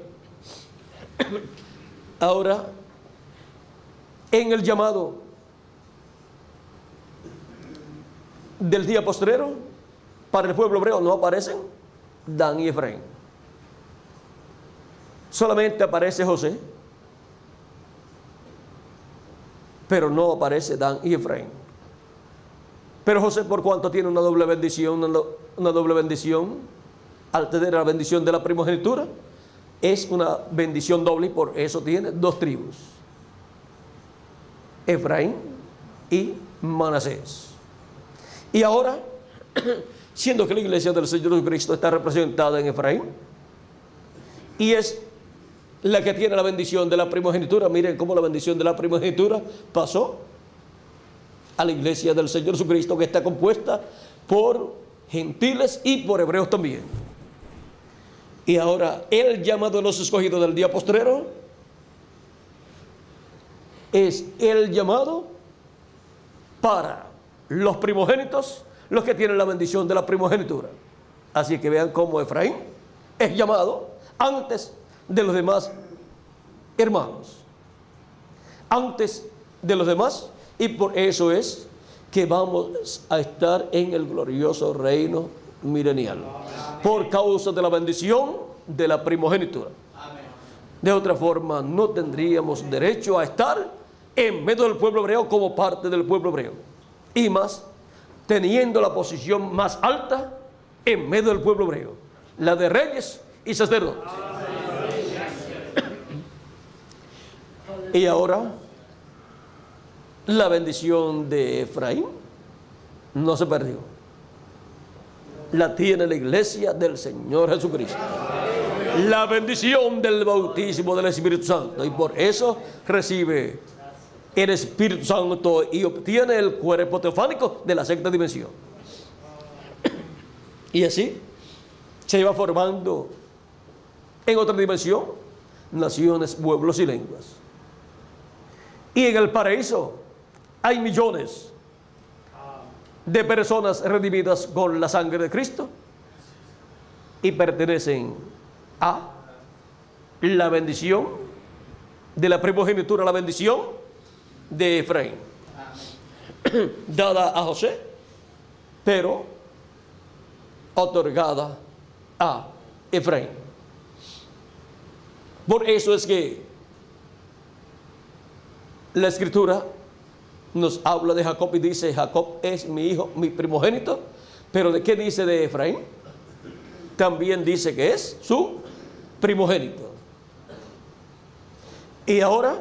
Ahora, en el llamado del día postrero, para el pueblo hebreo no aparecen Dan y Efraín. Solamente aparece José, pero no aparece Dan y Efraín. Pero José, por cuanto tiene una doble bendición, al tener la bendición de la primogenitura, es una bendición doble y por eso tiene dos tribus, Efraín y Manasés. Y ahora, siendo que la iglesia del Señor Jesucristo está representada en Efraín y es la que tiene la bendición de la primogenitura, miren cómo la bendición de la primogenitura pasó a la iglesia del Señor Jesucristo, que está compuesta por gentiles y por hebreos también. Y ahora el llamado de los escogidos del día postrero es el llamado para los primogénitos, los que tienen la bendición de la primogenitura. Así que vean cómo Efraín es llamado antes de los demás hermanos, antes de los demás, y por eso es que vamos a estar en el glorioso reino milenial, por causa de la bendición de la primogenitura. De otra forma, no tendríamos derecho a estar en medio del pueblo hebreo como parte del pueblo hebreo. Y más, teniendo la posición más alta en medio del pueblo hebreo, la de reyes y sacerdotes. Y ahora, la bendición de Efraín no se perdió. La tiene la iglesia del Señor Jesucristo. La bendición del bautismo del Espíritu Santo. Y por eso recibe el Espíritu Santo y obtiene el cuerpo teofánico de la sexta dimensión. Y así se va formando en otra dimensión naciones, pueblos y lenguas. Y en el paraíso hay millones de personas redimidas con la sangre de Cristo y pertenecen a la bendición de la primogenitura, la bendición de Efraín, dada a José, pero otorgada a Efraín. Por eso es que la Escritura nos habla de Jacob y dice: Jacob es mi hijo, mi primogénito. Pero ¿de qué dice de Efraín? También dice que es su primogénito. Y ahora,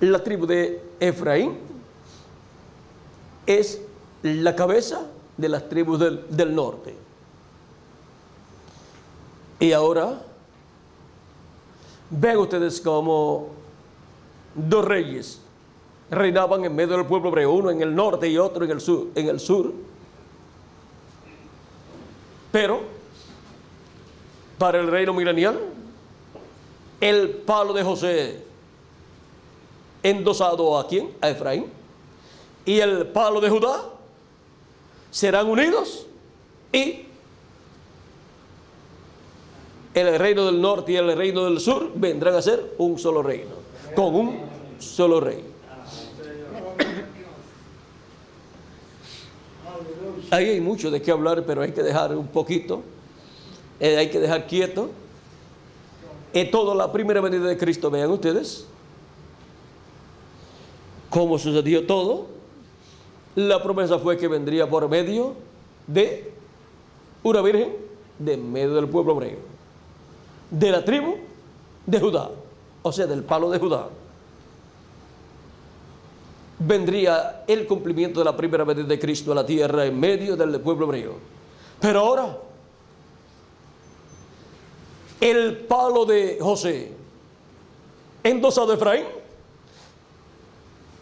la tribu de Efraín es la cabeza de las tribus del norte. Y ahora, vean ustedes cómo dos reyes reinaban en medio del pueblo hebreo, uno en el norte y otro en el sur. Pero para el reino milenial, el palo de José endosado ¿a quién? A Efraín. Y el palo de Judá serán unidos y el reino del norte y el reino del sur vendrán a ser un solo reino, con un solo rey. Ahí hay mucho de qué hablar, pero hay que dejar un poquito, hay que dejar quieto. Toda la primera venida de Cristo, vean ustedes cómo sucedió todo. La promesa fue que vendría por medio de una virgen de medio del pueblo hebreo, de la tribu de Judá, o sea, del palo de Judá. Vendría el cumplimiento de la primera venida de Cristo a la tierra en medio del pueblo hebreo. Pero ahora, el palo de José, endosado a Efraín,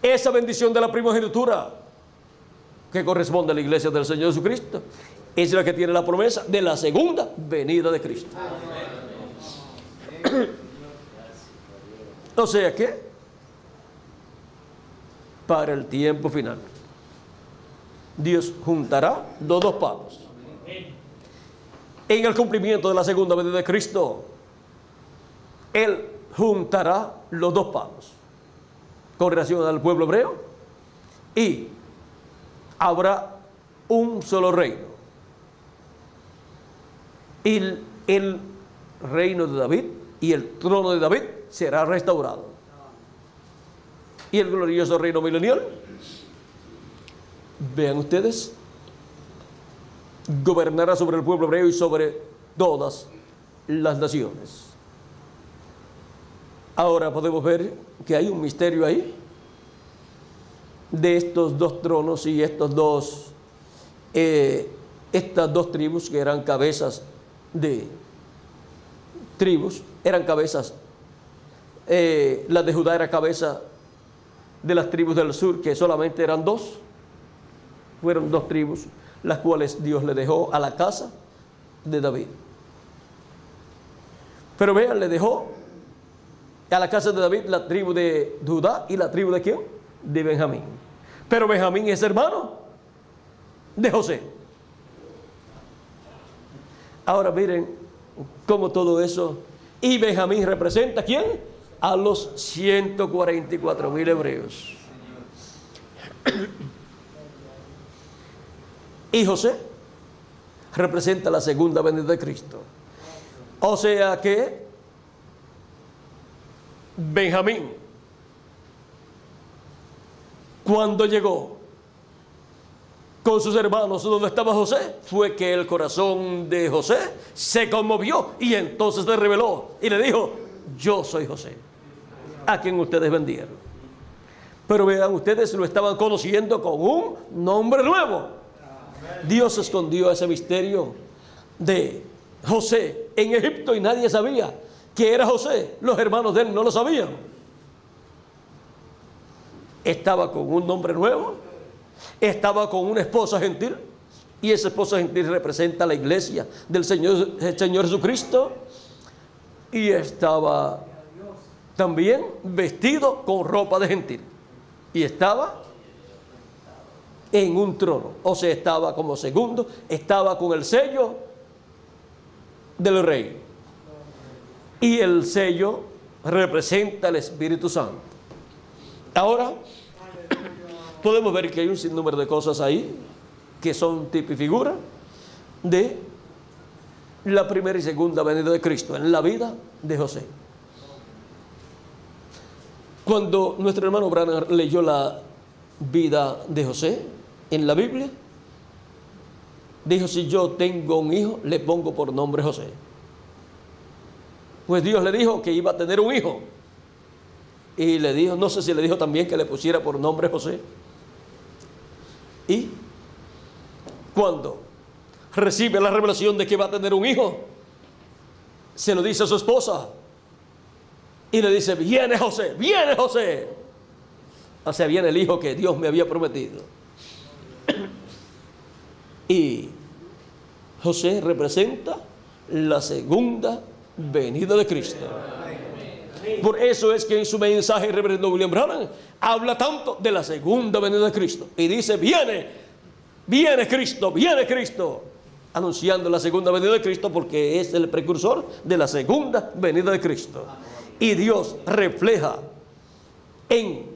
esa bendición de la primogenitura que corresponde a la iglesia del Señor Jesucristo, es la que tiene la promesa de la segunda venida de Cristo. O sea que para el tiempo final Dios juntará los dos palos. En el cumplimiento de la segunda venida de Cristo, Él juntará los dos palos con relación al pueblo hebreo y habrá un solo reino. Y el reino de David y el trono de David será restaurado. Y el glorioso reino milenial, vean ustedes, gobernará sobre el pueblo hebreo y sobre todas las naciones. Ahora podemos ver que hay un misterio ahí de estos dos tronos y estas dos tribus que eran cabezas de tribus, eran cabezas. La de Judá era cabeza de las tribus del sur, que solamente eran dos. Fueron dos tribus, las cuales Dios le dejó a la casa de David. Pero vean, le dejó a la casa de David la tribu de Judá y la tribu de ¿quién? De Benjamín. Pero Benjamín es hermano de José. Ahora miren cómo todo eso. Y Benjamín representa ¿a quién? A los 144,000 hebreos. Y José representa la segunda venida de Cristo. O sea que Benjamín, cuando llegó con sus hermanos donde estaba José, fue que el corazón de José se conmovió y entonces se reveló y le dijo: yo soy José, a quien ustedes vendieron. Pero vean, ustedes lo estaban conociendo con un nombre nuevo. Dios escondió ese misterio de José en Egipto y nadie sabía que era José. Los hermanos de él no lo sabían. Estaba con un nombre nuevo, estaba con una esposa gentil, y esa esposa gentil representa a la iglesia del Señor Jesucristo, y estaba también vestido con ropa de gentil, y estaba en un trono, o sea, estaba como segundo, estaba con el sello del rey, y el sello representa al Espíritu Santo. Ahora podemos ver que hay un sinnúmero de cosas ahí que son tipo y figura de la primera y segunda venida de Cristo en la vida de José. Cuando nuestro hermano Branham leyó la vida de José en la Biblia, dijo: si yo tengo un hijo, le pongo por nombre José. Pues Dios le dijo que iba a tener un hijo, y le dijo, no sé si le dijo también que le pusiera por nombre José. Y cuando recibe la revelación de que va a tener un hijo, se lo dice a su esposa y le dice: viene José, viene José. O sea, viene el hijo que Dios me había prometido. Y José representa la segunda venida de Cristo. Por eso es que en su mensaje el reverendo William Branham habla tanto de la segunda venida de Cristo y dice: viene Cristo, anunciando la segunda venida de Cristo, porque es el precursor de la segunda venida de Cristo. Y Dios refleja en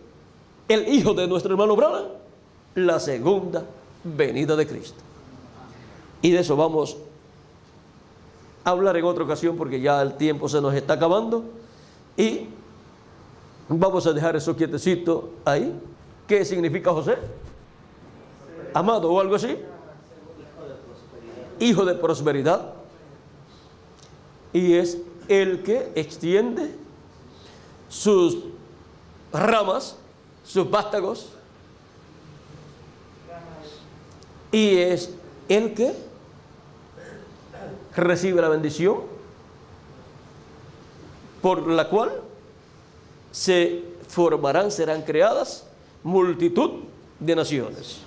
el hijo de nuestro hermano Branham la segunda venida de Cristo. Y de eso vamos a hablar en otra ocasión, porque ya el tiempo se nos está acabando. Y vamos a dejar eso quietecito ahí. ¿Qué significa José? Amado o algo así. Hijo de prosperidad. Y es el que extiende sus ramas, sus vástagos. Y es el que recibe la bendición por la cual se formarán, serán creadas multitud de naciones.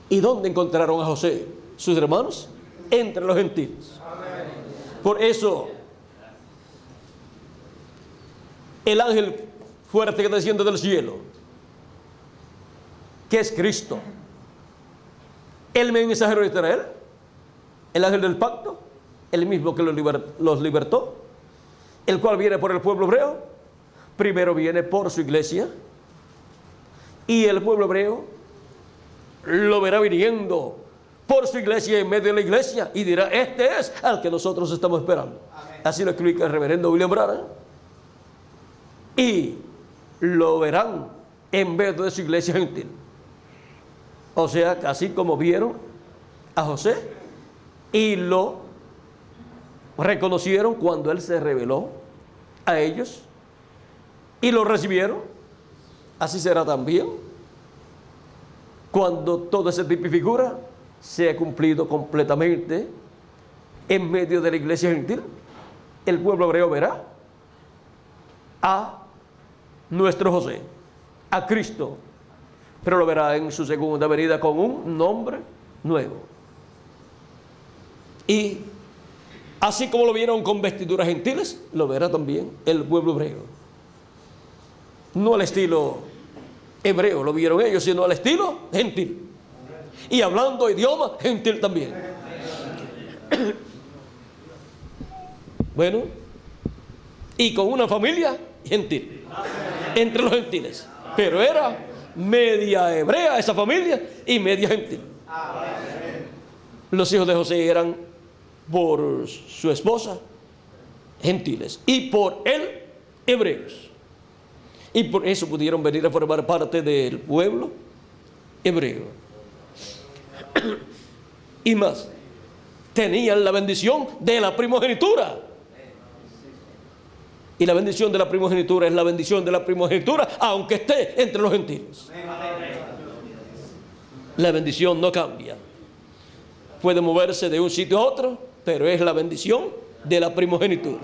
¿Y dónde encontraron a José sus hermanos? Entre los gentiles. Por eso el ángel fuerte que desciende del cielo, que es Cristo, el mensajero de Israel, el ángel del pacto, el mismo que los libertó, el cual viene por el pueblo hebreo, primero viene por su iglesia, y el pueblo hebreo lo verá viniendo por su iglesia, en medio de la iglesia, y dirá: este es al que nosotros estamos esperando. Amén. Así lo explica el reverendo William Branham. Y lo verán en medio de su iglesia gentil. O sea, así como vieron a José y lo reconocieron cuando él se reveló a ellos y lo recibieron, así será también cuando todo ese tipo de figura sea cumplido completamente en medio de la iglesia gentil. El pueblo hebreo verá a nuestro José, a Cristo, pero lo verá en su segunda venida con un nombre nuevo. Y así como lo vieron con vestiduras gentiles, lo verá también el pueblo hebreo. No al estilo hebreo lo vieron ellos, sino al estilo gentil. Y hablando idioma gentil también. Bueno, y con una familia gentil, entre los gentiles. Pero era media hebrea esa familia y media gentil. Los hijos de José eran por su esposa gentiles y por él hebreos. Y por eso pudieron venir a formar parte del pueblo hebreo. Y más, tenían la bendición de la primogenitura. Y la bendición de la primogenitura es la bendición de la primogenitura, aunque esté entre los gentiles. La bendición no cambia. Puede moverse de un sitio a otro, pero es la bendición de la primogenitura.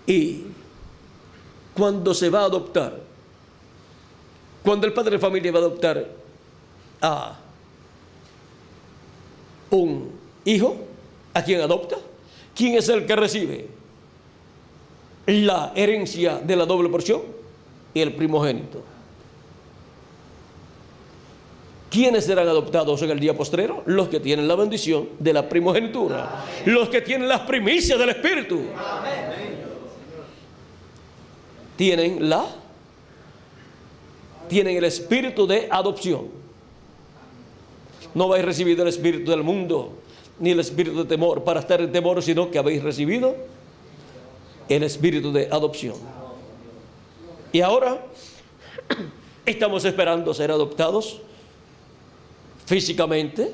Y cuando se va a adoptar, cuando el padre de familia va a adoptar a un hijo, ¿a quién adopta? ¿Quién es el que recibe la herencia de la doble porción? El primogénito. ¿Quiénes serán adoptados en el día postrero? Los que tienen la bendición de la primogenitura. Los que tienen las primicias del Espíritu. Tienen el espíritu de adopción. No habéis recibido el espíritu del mundo, ni el espíritu de temor para estar en temor, sino que habéis recibido el espíritu de adopción. Y ahora estamos esperando ser adoptados físicamente,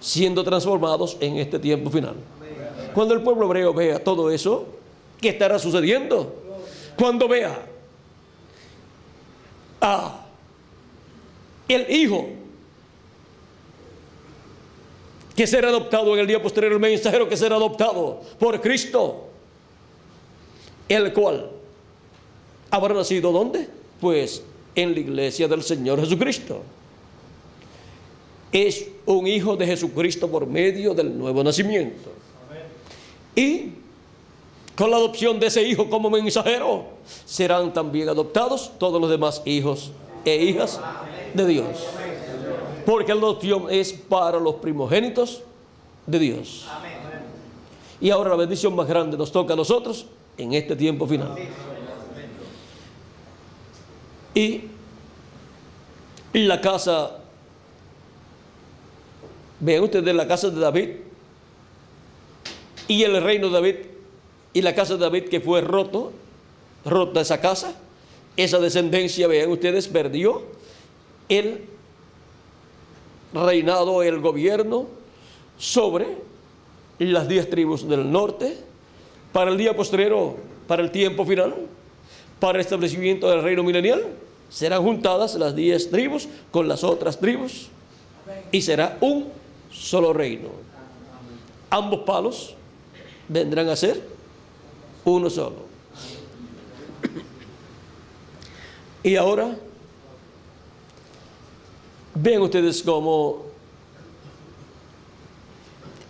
siendo transformados en este tiempo final. Cuando el pueblo hebreo vea todo eso, ¿qué estará sucediendo? Cuando vea a el hijo que será adoptado en el día posterior, el mensajero que será adoptado por Cristo, el cual habrá nacido ¿dónde? Pues en la iglesia del Señor Jesucristo. Es un hijo de Jesucristo por medio del nuevo nacimiento. Y con la adopción de ese hijo como mensajero, serán también adoptados todos los demás hijos e hijas de Dios. Porque la adopción es para los primogénitos de Dios. Y ahora la bendición más grande nos toca a nosotros en este tiempo final. Y la casa, vean ustedes la casa de David y el reino de David y la casa de David que fue rota esa casa, esa descendencia, vean ustedes, perdió el reinado, el gobierno sobre las 10 tribus del norte para el día postrero, para el tiempo final, para el establecimiento del reino milenial. Serán juntadas las 10 tribus con las otras tribus y será un solo reino. Ambos palos vendrán a ser uno solo. Y ahora ven ustedes cómo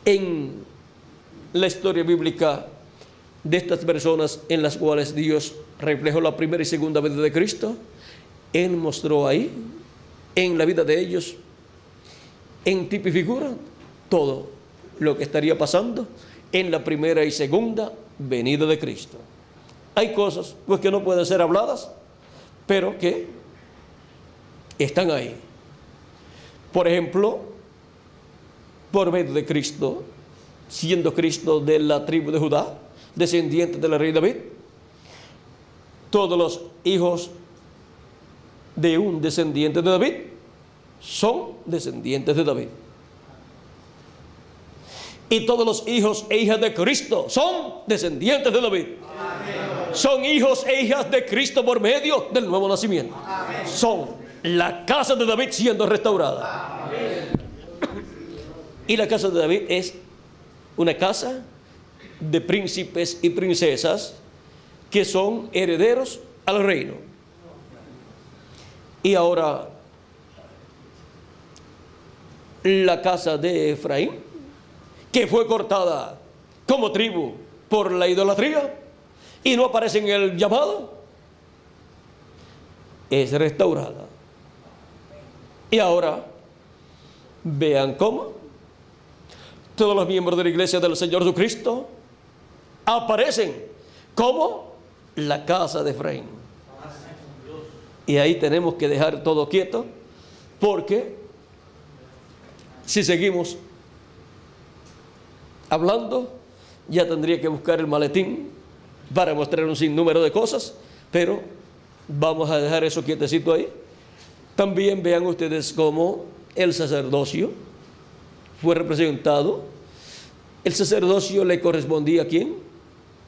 en la historia bíblica de estas personas en las cuales Dios reflejó la primera y segunda venida de Cristo, Él mostró ahí, en la vida de ellos, en tipo y figura, todo lo que estaría pasando en la primera y segunda venida de Cristo. Hay cosas pues que no pueden ser habladas, pero que están ahí. Por ejemplo, por medio de Cristo, siendo Cristo de la tribu de Judá, descendiente del rey David, todos los hijos de un descendiente de David son descendientes de David. Y todos los hijos e hijas de Cristo son descendientes de David. Amén. Son hijos e hijas de Cristo por medio del nuevo nacimiento. Amén. Son la casa de David siendo restaurada. Amén. Y la casa de David es una casa de príncipes y princesas que son herederos al reino. Y ahora la casa de Efraín, que fue cortada como tribu por la idolatría y no aparece en el llamado, es restaurada. Y ahora vean cómo todos los miembros de la iglesia del Señor Jesucristo aparecen como la casa de Efraín. Y ahí tenemos que dejar todo quieto Porque si seguimos hablando, ya tendría que buscar el maletín para mostrar un sinnúmero de cosas, pero vamos a dejar eso quietecito ahí. También vean ustedes cómo el sacerdocio fue representado. El sacerdocio le correspondía ¿a quién?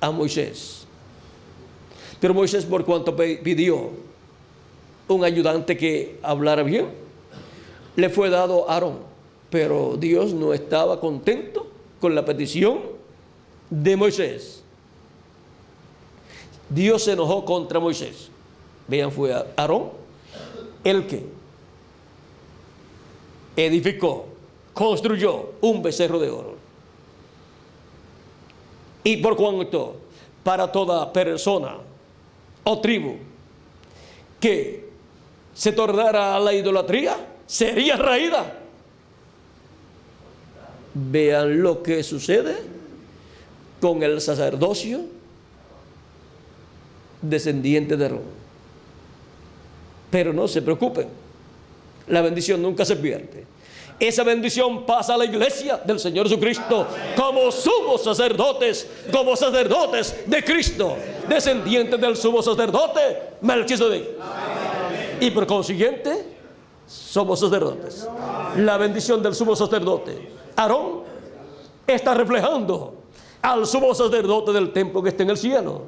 A Moisés. Pero Moisés, por cuanto pidió un ayudante que hablara bien, le fue dado a Aarón. Pero Dios no estaba contento con la petición de Moisés. Dios se enojó contra Moisés. Vean, fue Aarón el que edificó, construyó un becerro de oro. Y por cuanto para toda persona o tribu que se tornara a la idolatría, sería raída. Vean lo que sucede con el sacerdocio descendiente de Aarón. Pero no se preocupen, la bendición nunca se pierde. Esa bendición pasa a la iglesia del Señor Jesucristo como sumos sacerdotes, de Cristo, descendientes del sumo sacerdote Melquisedec. Y por consiguiente, somos sacerdotes. La bendición del sumo sacerdote Aarón está reflejando al sumo sacerdote del templo que está en el cielo.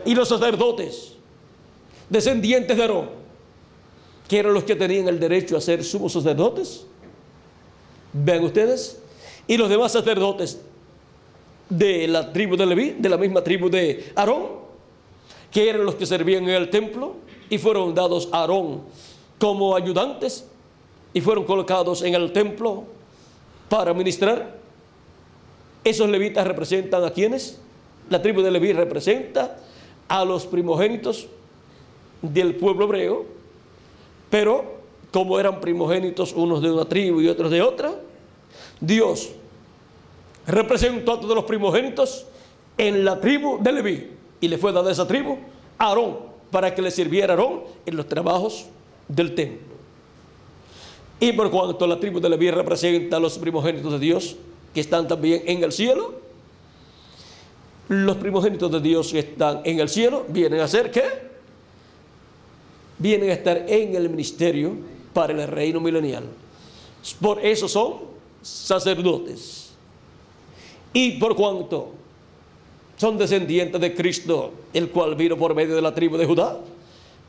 Y los sacerdotes descendientes de Aarón, que eran los que tenían el derecho a ser sumos sacerdotes, vean ustedes, y los demás sacerdotes de la tribu de Leví, de la misma tribu de Aarón, que eran los que servían en el templo y fueron dados a Aarón como ayudantes y fueron colocados en el templo para ministrar. Esos levitas representan ¿a quiénes? La tribu de Leví representa a los primogénitos del pueblo hebreo, pero como eran primogénitos unos de una tribu y otros de otra, Dios representó a todos los primogénitos en la tribu de Leví y le fue dada esa tribu a Aarón para que le sirviera a Aarón en los trabajos del templo. Y por cuanto la tribu de Leví representa a los primogénitos de Dios que están también en el cielo, los primogénitos de Dios que están en el cielo vienen a ser ¿qué? Vienen a estar en el ministerio para el reino milenial. Por eso son sacerdotes. Y por cuanto son descendientes de Cristo, el cual vino por medio de la tribu de Judá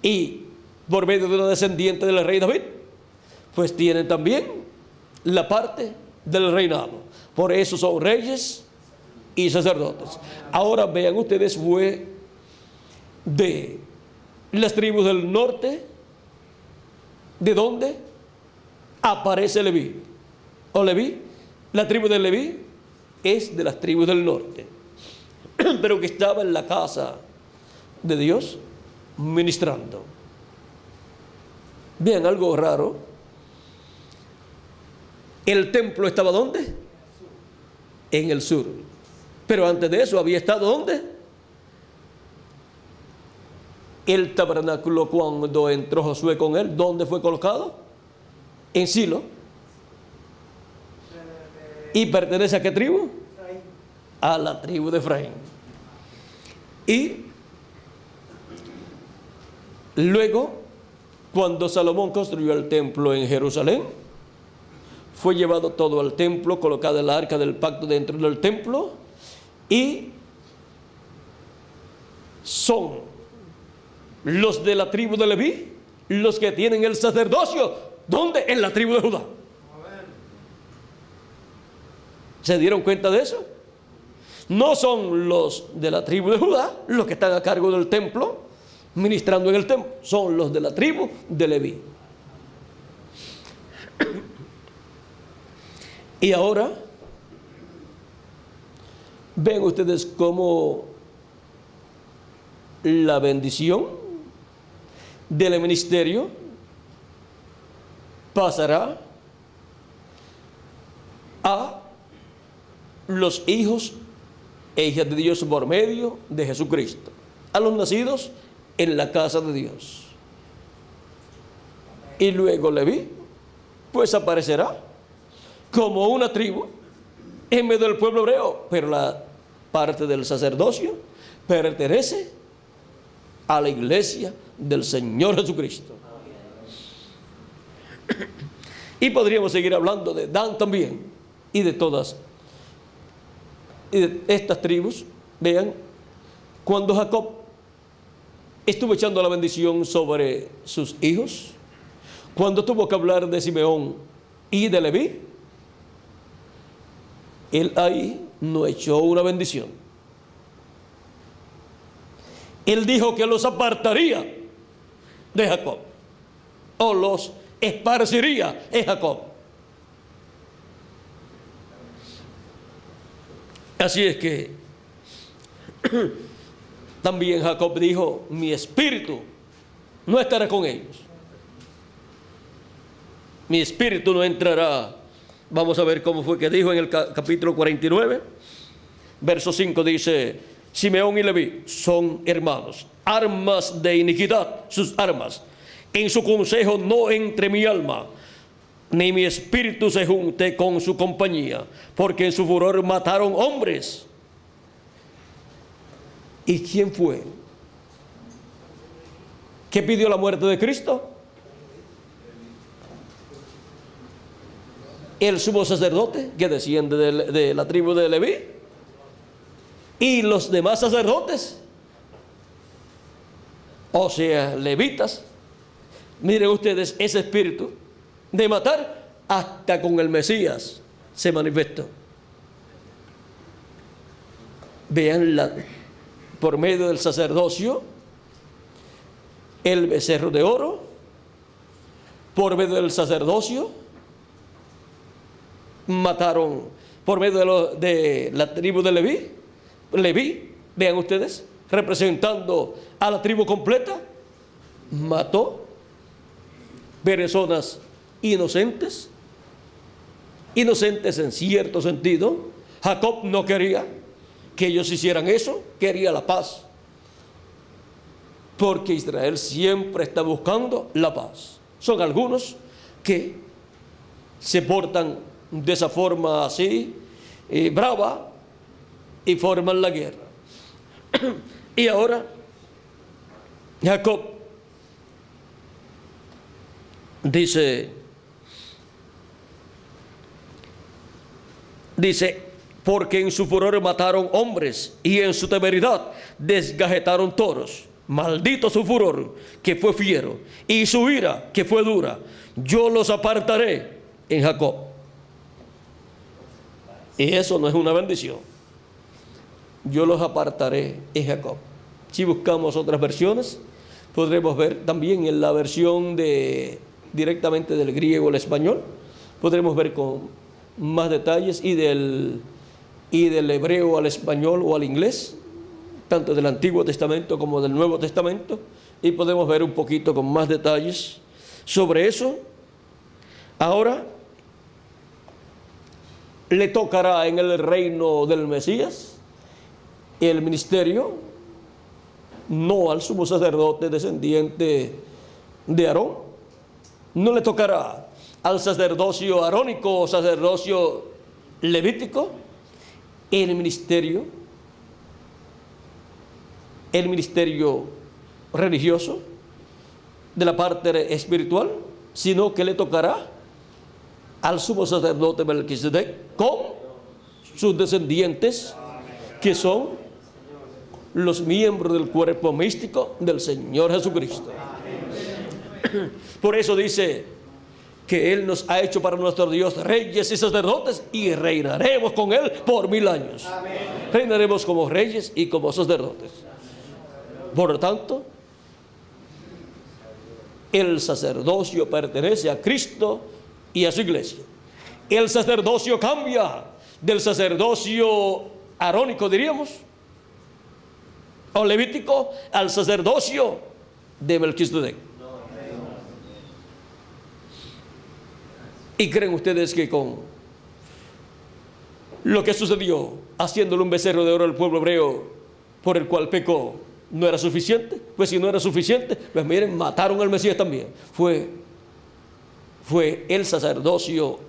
y por medio de una descendiente del rey David, pues tienen también la parte del reinado. Por eso son reyes y sacerdotes. Ahora vean ustedes, fue de las tribus del norte. ¿De dónde aparece Leví? O Leví, la tribu de Leví es de las tribus del norte, pero que estaba en la casa de Dios ministrando. Bien, algo raro. El templo estaba ¿dónde? En el sur. Pero antes de eso había estado ¿dónde? El tabernáculo, cuando entró Josué con él, ¿dónde fue colocado? En Silo. ¿Y pertenece a qué tribu? A la tribu de Efraín. Y luego, cuando Salomón construyó el templo en Jerusalén, fue llevado todo al templo, colocada el arca del pacto dentro del templo, y son los de la tribu de Leví los que tienen el sacerdocio. ¿Dónde? En la tribu de Judá. ¿Se dieron cuenta de eso? No son los de la tribu de Judá los que están a cargo del templo, ministrando en el templo. Son los de la tribu de Leví. Y ahora, ven ustedes cómo la bendición del ministerio pasará a los hijos e hijas de Dios por medio de Jesucristo, a los nacidos en la casa de Dios. Y luego Leví pues aparecerá como una tribu en medio del pueblo hebreo, pero la parte del sacerdocio pertenece a la iglesia del Señor Jesucristo. Y podríamos seguir hablando de Dan también y de todas y de estas tribus. Vean, cuando Jacob estuvo echando la bendición sobre sus hijos, cuando tuvo que hablar de Simeón y de Leví, él ahí no echó una bendición. Él dijo que los apartaría de Jacob, o los esparciría en Jacob. Así es que también Jacob dijo: mi espíritu no estará con ellos, mi espíritu no entrará. Vamos a ver cómo fue que dijo en el capítulo 49, verso 5, dice: Simeón y Leví son hermanos, armas de iniquidad sus armas, en su consejo no entre mi alma, ni mi espíritu se junte con su compañía, porque en su furor mataron hombres. ¿Y quién fue que pidió la muerte de Cristo? El sumo sacerdote que desciende de la tribu de Leví, y los demás sacerdotes, o sea, levitas. Miren ustedes, ese espíritu de matar hasta con el Mesías se manifestó. Vean por medio del sacerdocio, el becerro de oro, por medio del sacerdocio mataron, por medio de la tribu de Leví, vean ustedes, representando a la tribu completa, mató personas inocentes en cierto sentido. Jacob no quería que ellos hicieran eso, quería la paz, porque Israel siempre está buscando la paz. Son algunos que se portan de esa forma así, brava, y forman la guerra. Y ahora Jacob dice, porque en su furor mataron hombres y en su temeridad desgajetaron toros. Maldito su furor, que fue fiero, y su ira, que fue dura. Yo los apartaré en Jacob. Y eso no es una bendición. Yo los apartaré en Jacob. Si buscamos otras versiones, podremos ver también en la versión directamente del griego al español, podremos ver con más detalles, y del hebreo al español o al inglés, tanto del Antiguo Testamento como del Nuevo Testamento, y podemos ver un poquito con más detalles sobre eso. Ahora le tocará en el reino del Mesías el ministerio, no al sumo sacerdote descendiente de Aarón, no le tocará al sacerdocio arónico o sacerdocio levítico, el ministerio religioso de la parte espiritual, sino que le tocará al sumo sacerdote Melquisedec con sus descendientes, que son los miembros del cuerpo místico del Señor Jesucristo. Por eso dice que Él nos ha hecho para nuestro Dios reyes y sacerdotes, y reinaremos con Él por 1000 años. Reinaremos como reyes y como sacerdotes. Por lo tanto, el sacerdocio pertenece a Cristo y a su iglesia. El sacerdocio cambia del sacerdocio arónico, diríamos, o levítico, al sacerdocio de Melquisedec. ¿Y creen ustedes que con lo que sucedió haciéndole un becerro de oro al pueblo hebreo por el cual pecó no era suficiente? Pues si no era suficiente, pues miren, mataron al Mesías también. Fue fue el sacerdocio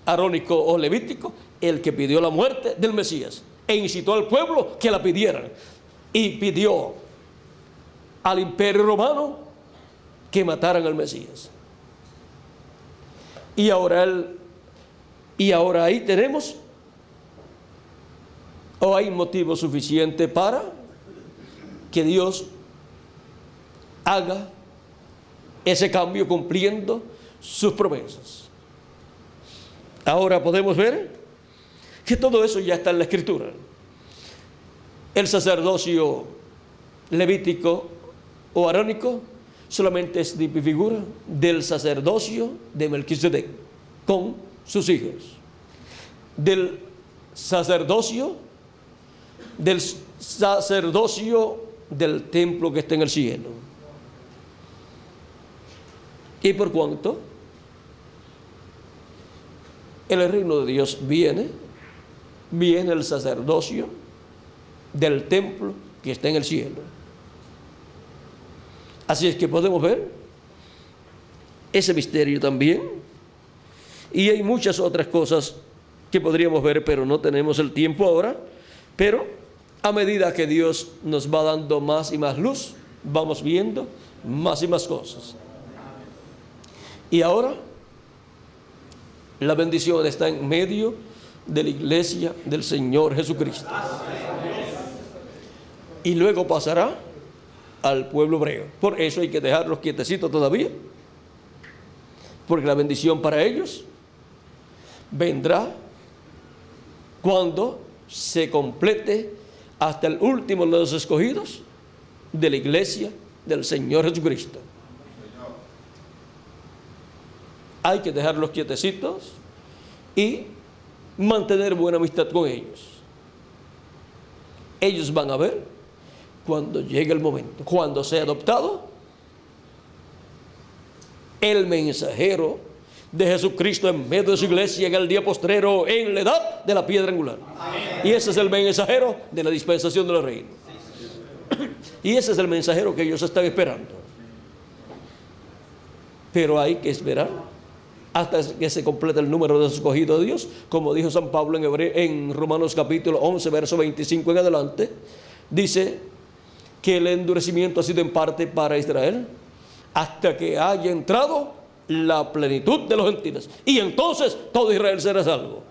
arónico o levítico el que pidió la muerte del Mesías e incitó al pueblo que la pidieran, y pidió al imperio romano que mataran al Mesías. Y ahora ahí tenemos, o hay motivo suficiente para que Dios haga ese cambio cumpliendo sus promesas. Ahora podemos ver que todo eso ya está en la Escritura. El sacerdocio levítico o arónico solamente es figura del sacerdocio de Melquisedec con sus hijos, del sacerdocio del templo que está en el cielo. Y por cuanto el reino de Dios viene el sacerdocio del templo que está en el cielo. Así es que podemos ver ese misterio también. Y hay muchas otras cosas que podríamos ver, pero no tenemos el tiempo ahora. Pero a medida que Dios nos va dando más y más luz, vamos viendo más y más cosas. Y ahora la bendición está en medio de la iglesia del Señor Jesucristo. Y luego pasará al pueblo hebreo. Por eso hay que dejarlos quietecitos todavía, porque la bendición para ellos vendrá cuando se complete hasta el último de los escogidos de la iglesia del Señor Jesucristo. Hay que dejarlos quietecitos y mantener buena amistad con ellos. Ellos van a ver cuando llegue el momento, cuando sea adoptado el mensajero de Jesucristo en medio de su iglesia en el día postrero, en la edad de la piedra angular. Amén. Y ese es el mensajero de la dispensación del reino. Y ese es el mensajero que ellos están esperando. Pero hay que esperar hasta que se complete el número de los escogidos de Dios, como dijo San Pablo en Romanos capítulo 11, verso 25 en adelante. Dice que el endurecimiento ha sido en parte para Israel, hasta que haya entrado la plenitud de los gentiles, y entonces todo Israel será salvo.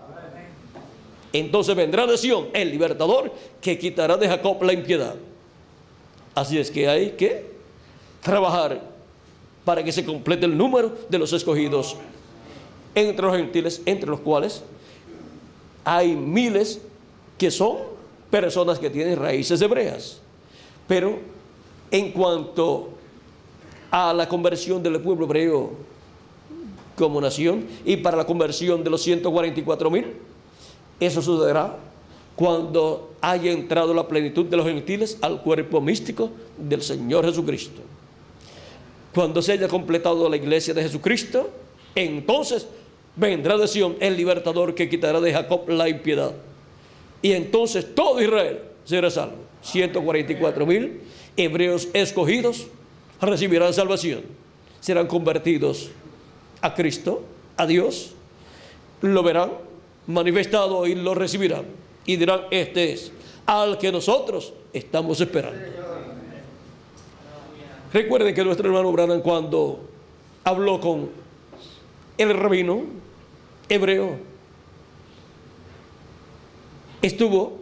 Entonces vendrá de Sión el libertador que quitará de Jacob la impiedad. Así es que hay que trabajar para que se complete el número de los escogidos entre los gentiles, entre los cuales hay miles que son personas que tienen raíces hebreas. Pero en cuanto a la conversión del pueblo hebreo como nación, y para la conversión de los 144,000, eso sucederá cuando haya entrado la plenitud de los gentiles al cuerpo místico del Señor Jesucristo. Cuando se haya completado la iglesia de Jesucristo, entonces vendrá de Sión el libertador que quitará de Jacob la impiedad, y entonces todo Israel será salvo. 144,000 hebreos escogidos recibirán salvación, serán convertidos a Cristo, a Dios, lo verán manifestado y lo recibirán y dirán: este es al que nosotros estamos esperando. Recuerden que nuestro hermano Branham, cuando habló con el rabino hebreo, estuvo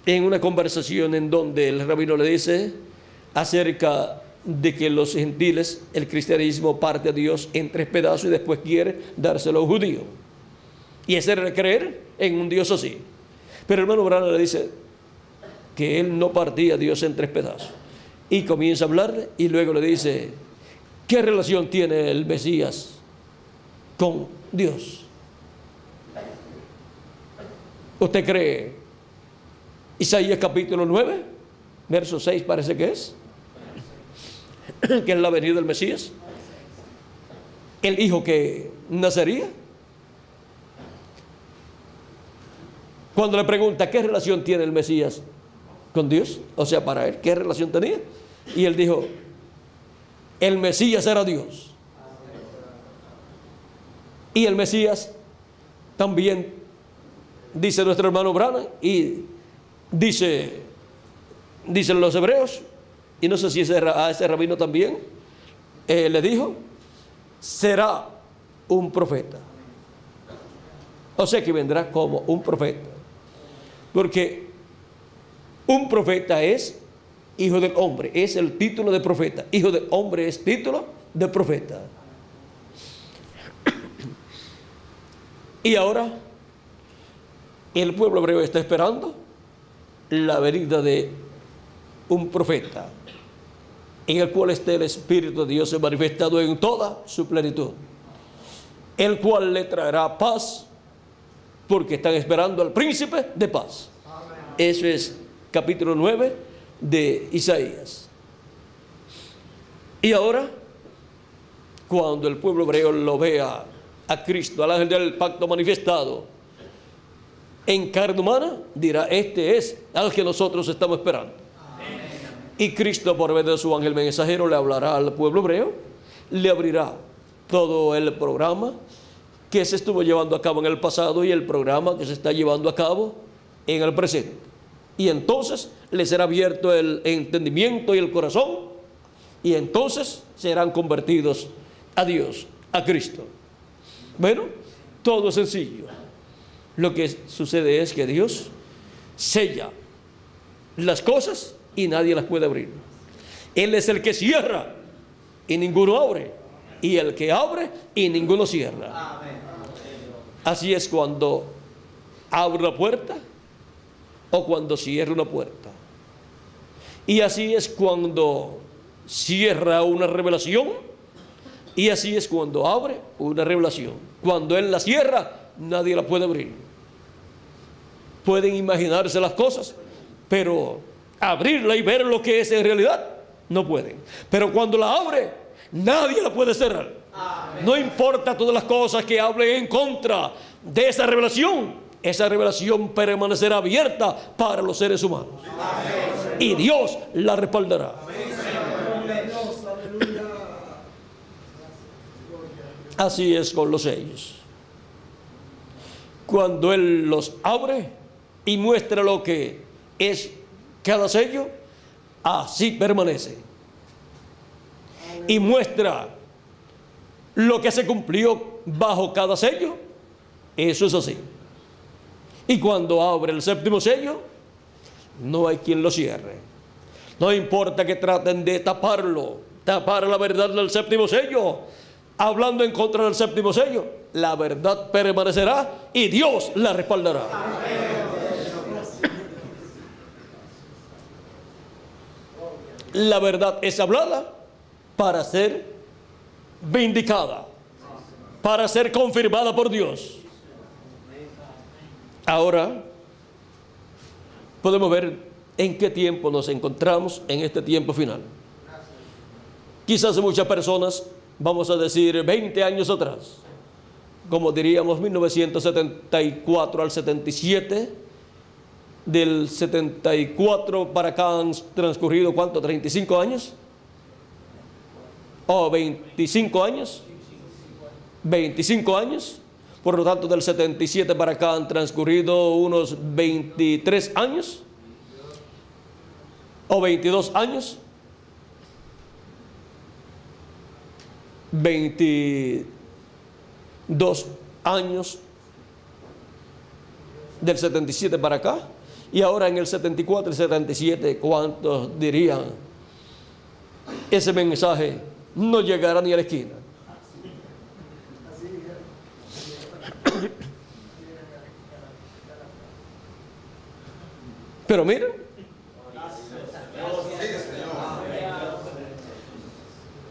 en una conversación en donde el rabino le dice acerca de que los gentiles, el cristianismo parte a Dios en 3 pedazos y después quiere dárselo a un judío, y ese era creer en un Dios así. Pero el hermano Branham le dice que él no partía a Dios en 3 pedazos, y comienza a hablarle y luego le dice: ¿qué relación tiene el Mesías con Dios? ¿Usted cree Isaías capítulo 9 verso 6 parece que es, que es la venida del Mesías, el hijo que nacería? Cuando le pregunta qué relación tiene el Mesías con Dios, o sea, para él, ¿qué relación tenía? Y él dijo: el Mesías era Dios. Y el Mesías también, dice nuestro hermano Branham, y dicen los hebreos, y no sé si a ese rabino también, le dijo, será un profeta. O sea que vendrá como un profeta. Porque un profeta es hijo del hombre, es el título de profeta. Hijo del hombre es título de profeta. Y ahora el pueblo hebreo está esperando la venida de un profeta, en el cual esté el Espíritu de Dios manifestado en toda su plenitud, el cual le traerá paz, porque están esperando al príncipe de paz. Eso es capítulo 9 de Isaías. Y ahora, cuando el pueblo hebreo lo vea a Cristo, al ángel del pacto manifestado en carne humana, dirá, este es al que nosotros estamos esperando. Y Cristo, por medio de su ángel mensajero, le hablará al pueblo hebreo, le abrirá todo el programa que se estuvo llevando a cabo en el pasado y el programa que se está llevando a cabo en el presente. Y entonces le será abierto el entendimiento y el corazón, y entonces serán convertidos a Dios, a Cristo. Bueno, todo es sencillo. Lo que sucede es que Dios sella las cosas y nadie las puede abrir. Él es el que cierra y ninguno abre, y el que abre y ninguno cierra. Así es cuando abre una puerta o cuando cierra una puerta. Y así es cuando cierra una revelación, y así es cuando abre una revelación. Cuando Él la cierra, nadie la puede abrir. Pueden imaginarse las cosas, pero abrirla y ver lo que es en realidad, no pueden. Pero cuando la abre, nadie la puede cerrar. Amén. No importa todas las cosas que hablen en contra de esa revelación permanecerá abierta para los seres humanos. Amén. Y Dios la respaldará. Amén. Así es con los sellos. Cuando Él los abre y muestra lo que es cada sello, así permanece. Y muestra lo que se cumplió bajo cada sello, eso es así. Y cuando abre el séptimo sello, no hay quien lo cierre. No importa que traten de tapar la verdad del séptimo sello, hablando en contra del séptimo sello, la verdad permanecerá y Dios la respaldará. La verdad es hablada para ser vindicada, para ser confirmada por Dios. Ahora podemos ver en qué tiempo nos encontramos en este tiempo final. Quizás muchas personas, vamos a decir 20 años atrás, como diríamos 1974 al 77, del 74 para acá han transcurrido ¿cuánto? ¿35 años? ¿O 25 años? 25 años. Por lo tanto, del 77 para acá han transcurrido unos 23 años. ¿O 22 años? 22 años del 77 para acá. Y ahora en el 74 y 77, ¿cuántos dirían? Ese mensaje no llegará ni a la esquina. Pero miren,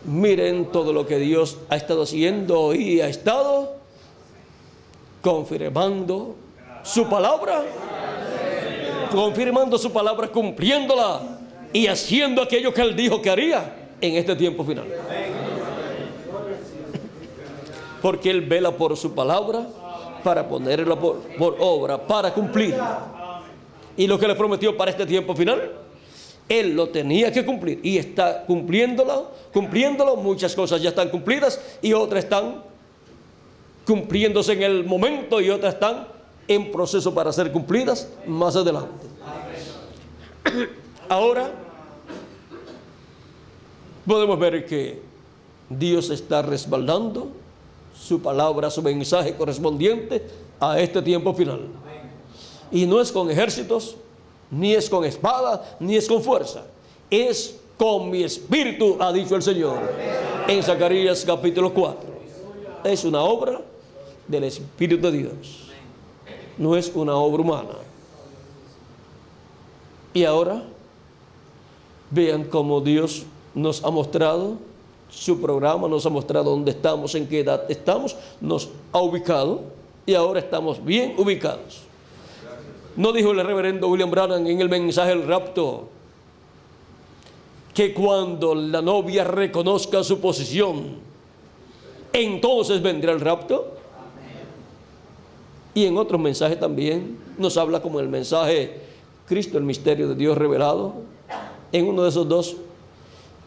miren todo lo que Dios ha estado haciendo y ha estado confirmando su palabra, cumpliéndola y haciendo aquello que Él dijo que haría en este tiempo final. Porque Él vela por su palabra para ponerla por obra, para cumplirla. Y lo que le prometió para este tiempo final, Él lo tenía que cumplir y está cumpliéndolo. Muchas cosas ya están cumplidas y otras están cumpliéndose en el momento y otras están en proceso para ser cumplidas más adelante. Ahora podemos ver que Dios está respaldando su palabra, su mensaje correspondiente a este tiempo final. Y no es con ejércitos, ni es con espada, ni es con fuerza. Es con mi espíritu, ha dicho el Señor en Zacarías capítulo 4. Es una obra del Espíritu de Dios. No es una obra humana. Y ahora vean cómo Dios nos ha mostrado su programa, nos ha mostrado dónde estamos, en qué edad estamos, nos ha ubicado y ahora estamos bien ubicados. ¿No dijo el reverendo William Branham en el mensaje del rapto que cuando la novia reconozca su posición, entonces vendrá el rapto? Y en otros mensajes también nos habla como el mensaje Cristo, el misterio de Dios revelado. En uno de esos dos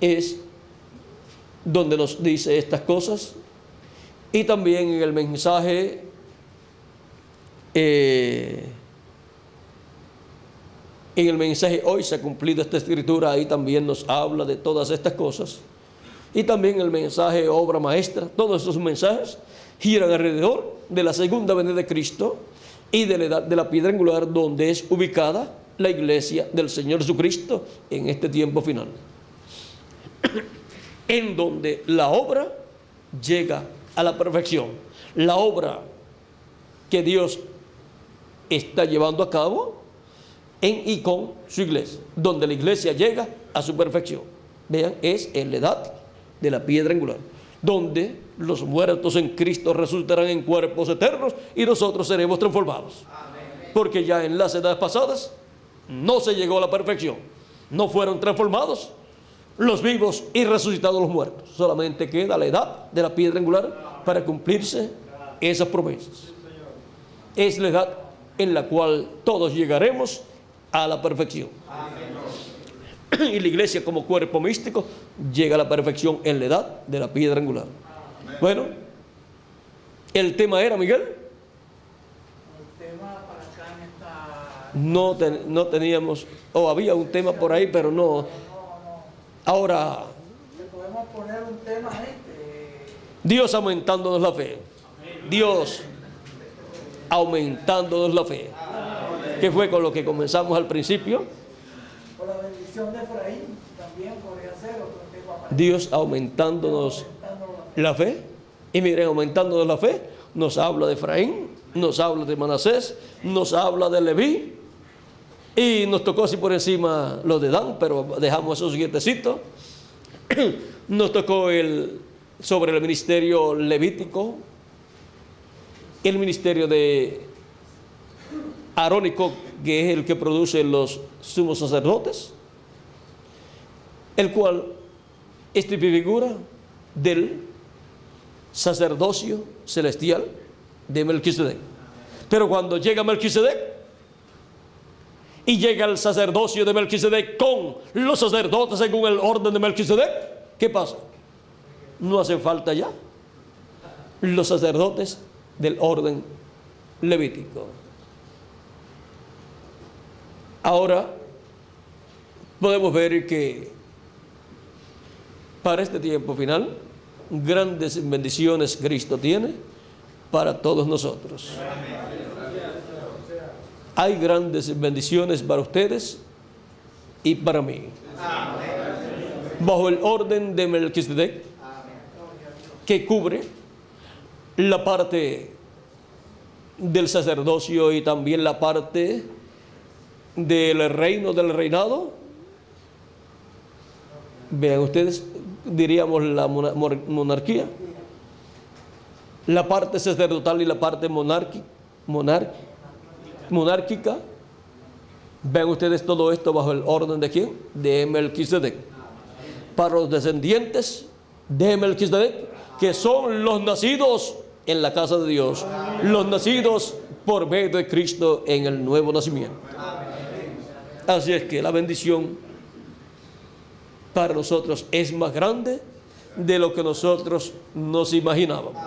es donde nos dice estas cosas. Y también en el mensaje hoy se ha cumplido esta escritura, ahí también nos habla de todas estas cosas. Y también el mensaje obra maestra, todos esos mensajes giran alrededor de la segunda venida de Cristo y de la edad de la piedra angular, donde es ubicada la iglesia del Señor Jesucristo en este tiempo final, en donde la obra llega a la perfección. La obra que Dios está llevando a cabo en y con su iglesia, donde la iglesia llega a su perfección. Vean, es en la edad de la piedra angular, donde los muertos en Cristo resucitarán en cuerpos eternos y nosotros seremos transformados. Porque ya en las edades pasadas no se llegó a la perfección, no fueron transformados los vivos y resucitados los muertos. Solamente queda la edad de la piedra angular para cumplirse esas promesas. Es la edad en la cual todos llegaremos a la perfección. Y la iglesia como cuerpo místico llega a la perfección en la edad de la piedra angular. Bueno, el tema era, Miguel. El tema para acá en esta... No teníamos, o había un tema por ahí, pero no. Ahora, Le podemos poner un tema Dios aumentándonos la fe. Dios aumentándonos la fe. Que fue con lo que comenzamos al principio. Por la bendición de Efraín, también podría ser otro tema para Dios aumentándonos la fe. Y miren, aumentándonos la fe, nos habla de Efraín, nos habla de Manasés, nos habla de Leví. Y nos tocó así por encima lo de Dan, pero dejamos esos quietecitos. Nos tocó sobre el ministerio levítico, el ministerio de arónico, que es el que produce los sumos sacerdotes, el cual es figura del sacerdocio celestial de Melquisedec. Pero cuando llega Melquisedec y llega el sacerdocio de Melquisedec con los sacerdotes según el orden de Melquisedec, ¿qué pasa? No hacen falta ya los sacerdotes del orden levítico. Ahora podemos ver que para este tiempo final, grandes bendiciones Cristo tiene para todos nosotros. Hay grandes bendiciones para ustedes y para mí. Bajo el orden de Melquisedec, que cubre la parte del sacerdocio y también la parte del reino, del reinado. Vean ustedes, diríamos la monarquía, la parte sacerdotal y la parte monárquica. Vean ustedes todo esto bajo el orden de ¿quién? De Melquisedec. Para los descendientes de Melquisedec, que son los nacidos en la casa de Dios, los nacidos por medio de Cristo en el nuevo nacimiento. Así es que la bendición para nosotros es más grande de lo que nosotros nos imaginábamos.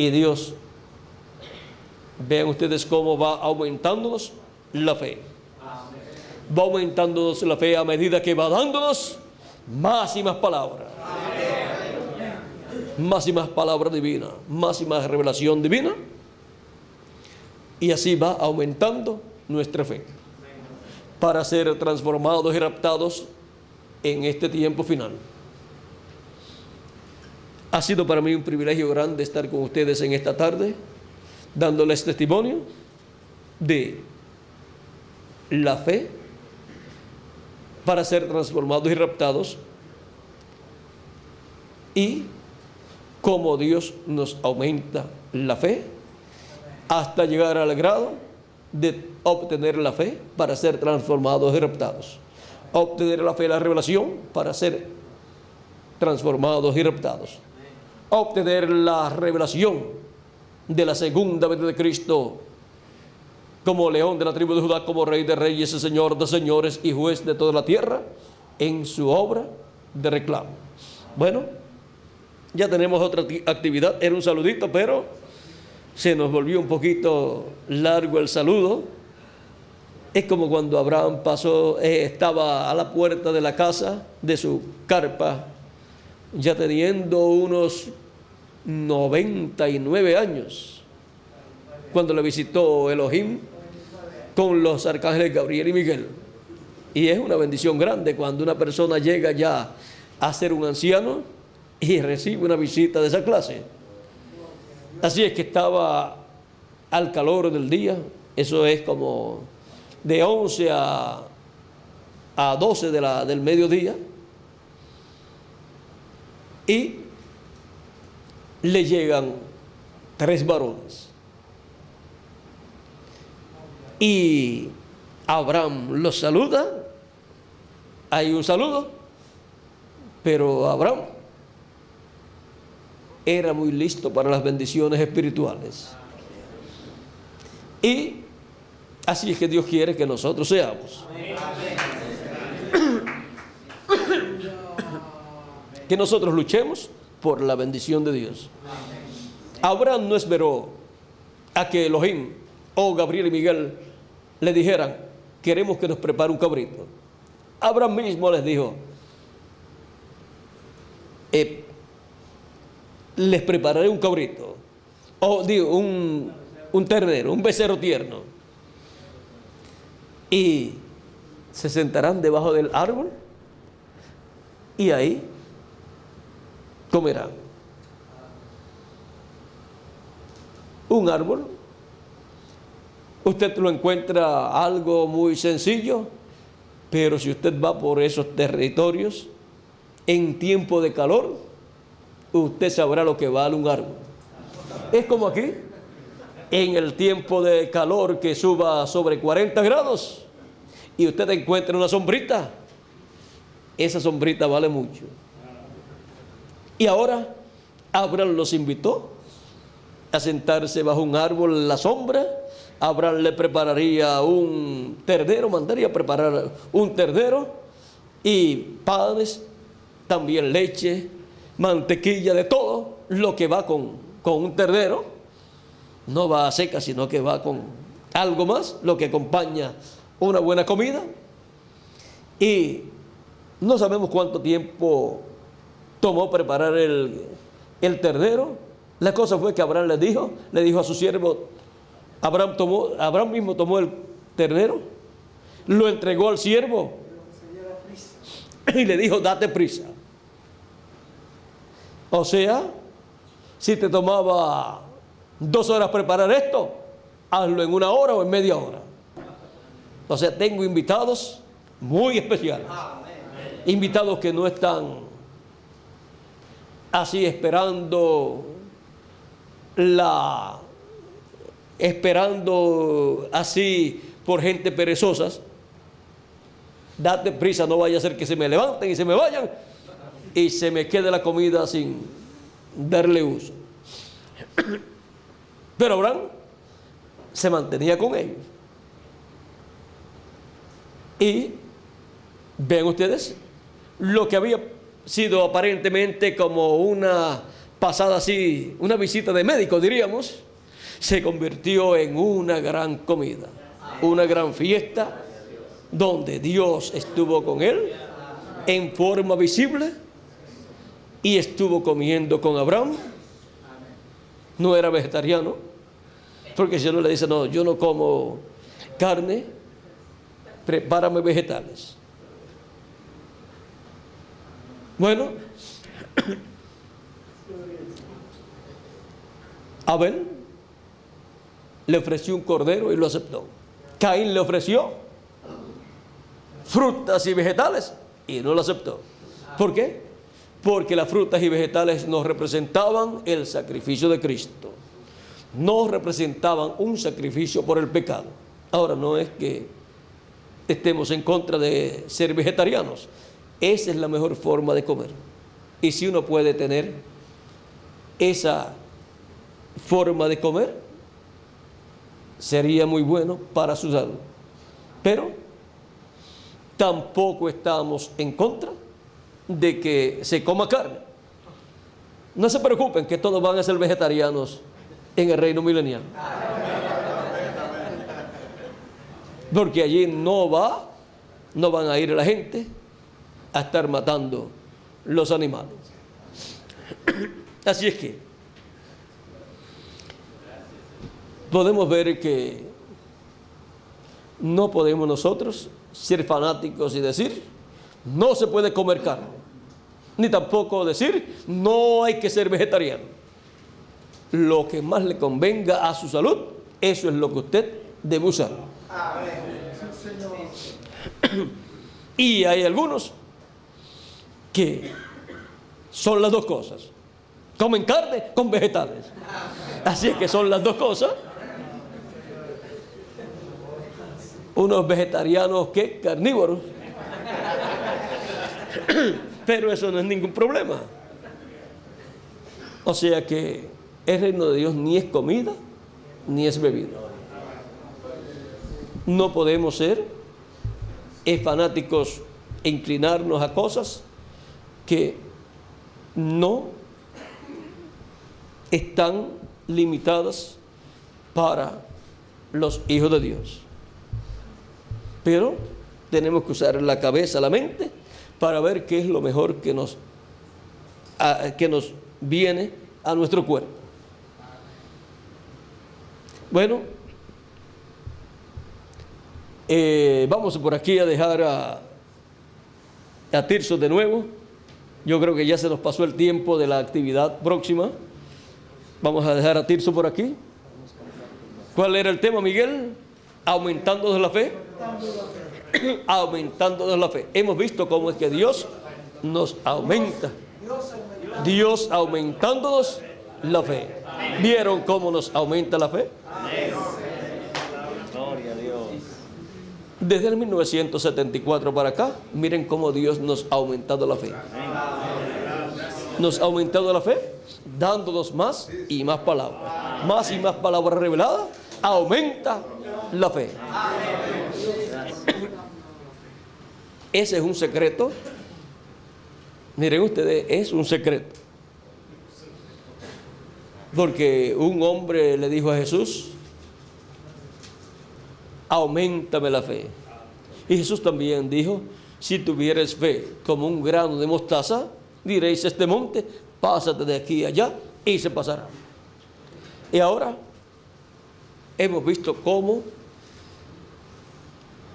Y Dios, vean ustedes cómo va aumentándonos la fe. Va aumentándonos la fe a medida que va dándonos más y más palabras. Más y más palabra divina, más y más revelación divina. Y así va aumentando nuestra fe para ser transformados y raptados en este tiempo final. Ha sido para mí un privilegio grande estar con ustedes en esta tarde, dándoles testimonio de la fe para ser transformados y raptados, y cómo Dios nos aumenta la fe hasta llegar al grado de obtener la fe para ser transformados y raptados. Obtener la fe, la revelación, para ser transformados y raptados. Obtener la revelación de la segunda venida de Cristo como león de la tribu de Judá, como rey de reyes y señor de señores y juez de toda la tierra, en su obra de reclamo. Bueno, ya tenemos otra actividad. Era un saludito, pero se nos volvió un poquito largo el saludo. Es como cuando Abraham pasó, estaba a la puerta de la casa de su carpa, ya teniendo unos 99 años, cuando le visitó Elohim con los arcángeles Gabriel y Miguel. Y es una bendición grande cuando una persona llega ya a ser un anciano y recibe una visita de esa clase. Así es que estaba al calor del día, eso es como de 11 a 12 del mediodía, y le llegan 3 varones. Y Abraham los saluda, hay un saludo, pero Abraham era muy listo para las bendiciones espirituales. Y así es que Dios quiere que nosotros seamos. Que nosotros luchemos por la bendición de Dios. Abraham no esperó a que Elohim o Gabriel y Miguel le dijeran: queremos que nos prepare un cabrito. Abraham mismo les dijo: les prepararé un cabrito, o digo, un ternero, un becerro tierno, y se sentarán debajo del árbol y ahí comerán. Un árbol, usted lo encuentra algo muy sencillo, pero si usted va por esos territorios en tiempo de calor, usted sabrá lo que vale un árbol. Es como aquí, en el tiempo de calor que suba sobre 40 grados y usted encuentra una sombrita, esa sombrita vale mucho. Y ahora Abraham los invitó a sentarse bajo un árbol en la sombra. Abraham le prepararía un ternero, mandaría a preparar un ternero y panes, también leche, mantequilla, de todo lo que va con un ternero. No va a seca, sino que va con algo más, lo que acompaña una buena comida. Y no sabemos cuánto tiempo tomó preparar el ternero. La cosa fue que Abraham le dijo a su siervo, Abraham mismo tomó el ternero, lo entregó al siervo y le dijo: date prisa. O sea, si te tomaba 2 horas preparar esto, hazlo en 1 hora o en media hora. O sea, tengo invitados muy especiales, invitados que no están así esperando así por gente perezosas. Date prisa, no vaya a ser que se me levanten y se me vayan y se me quede la comida sin darle uso. Pero Abraham se mantenía con ellos. Y vean ustedes lo que había sido aparentemente como una pasada así, una visita de médico, diríamos, se convirtió en una gran comida, una gran fiesta, donde Dios estuvo con él en forma visible y estuvo comiendo con Abraham. No era vegetariano, porque si uno le dice, no, yo no como carne, prepárame vegetales. Bueno, Abel le ofreció un cordero y lo aceptó. Caín le ofreció frutas y vegetales y no lo aceptó. ¿Por qué? Porque las frutas y vegetales nos representaban el sacrificio de Cristo, no representaban un sacrificio por el pecado. Ahora, no es que estemos en contra de ser vegetarianos, esa es la mejor forma de comer, y si uno puede tener esa forma de comer, sería muy bueno para su salud. Pero tampoco estamos en contra de que se coma carne. No se preocupen que todos van a ser vegetarianos en el reino milenial, porque allí no van a ir la gente a estar matando los animales. Así es que podemos ver que no podemos nosotros ser fanáticos y decir no se puede comer carne, ni tampoco decir no hay que ser vegetariano. Lo que más le convenga a su salud, eso es lo que usted debe usar. Y hay algunos que son las dos cosas, comen carne con vegetales. Así es que son las dos cosas. Unos vegetarianos que carnívoros. Pero eso no es ningún problema. O sea que el reino de Dios ni es comida ni es bebida. No podemos ser fanáticos e inclinarnos a cosas que no están limitadas para los hijos de Dios. Pero tenemos que usar la cabeza, la mente, para ver qué es lo mejor que nos viene a nuestro cuerpo. Bueno, vamos por aquí a dejar a Tirso de nuevo. Yo creo que ya se nos pasó el tiempo de la actividad próxima. Vamos a dejar a Tirso por aquí. ¿Cuál era el tema, Miguel? Aumentándonos la fe. Aumentándonos la fe. Hemos visto cómo es que Dios nos aumenta. Dios aumentándonos la fe. ¿Vieron cómo nos aumenta la fe? Gloria a Dios. Desde el 1974 para acá, miren cómo Dios nos ha aumentado la fe. Nos ha aumentado la fe dándonos más y más palabras. Más y más palabras reveladas aumenta la fe. Ese es un secreto. Miren ustedes, es un secreto. Porque un hombre le dijo a Jesús: auméntame la fe. Y Jesús también dijo: si tuvieres fe como un grano de mostaza, diréis a este monte, pásate de aquí a allá, y se pasará. Y ahora hemos visto cómo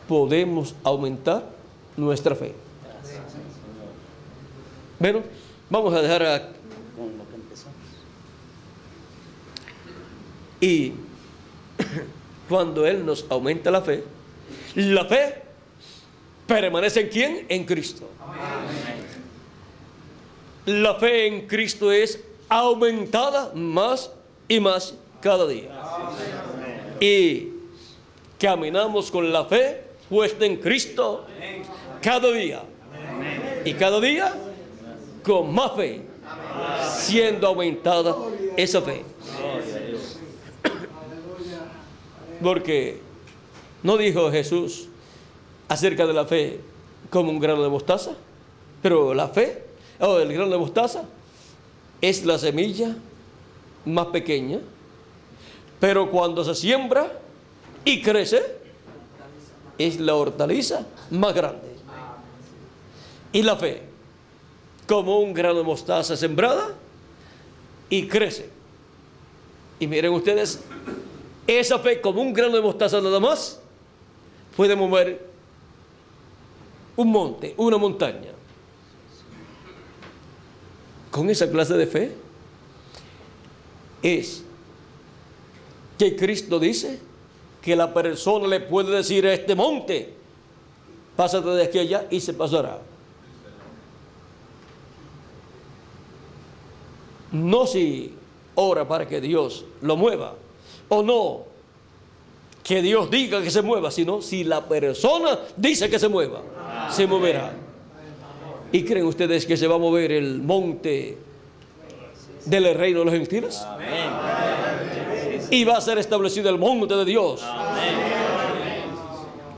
podemos aumentar nuestra fe. Bueno, vamos a dejar Con lo que empezamos. y cuando Él nos aumenta la fe permanece ¿en quién? En Cristo. La fe en Cristo es aumentada más y más cada día. Y caminamos con la fe puesta en Cristo cada día. Y cada día con más fe, siendo aumentada esa fe. Porque no dijo Jesús acerca de la fe como un grano de mostaza, pero la fe, el grano de mostaza, es la semilla más pequeña, pero cuando se siembra y crece, es la hortaliza más grande. Y la fe, como un grano de mostaza sembrada y crece. Y miren ustedes, esa fe como un grano de mostaza nada más puede mover un monte, una montaña. Con esa clase de fe es que Cristo dice que la persona le puede decir a este monte, pásate de aquí a allá, y se pasará. No si ora para que Dios lo mueva, o no que Dios diga que se mueva, sino si la persona dice que se mueva, se moverá. ¿Y creen ustedes que se va a mover el monte del reino de los gentiles? Y va a ser establecido el monte de Dios,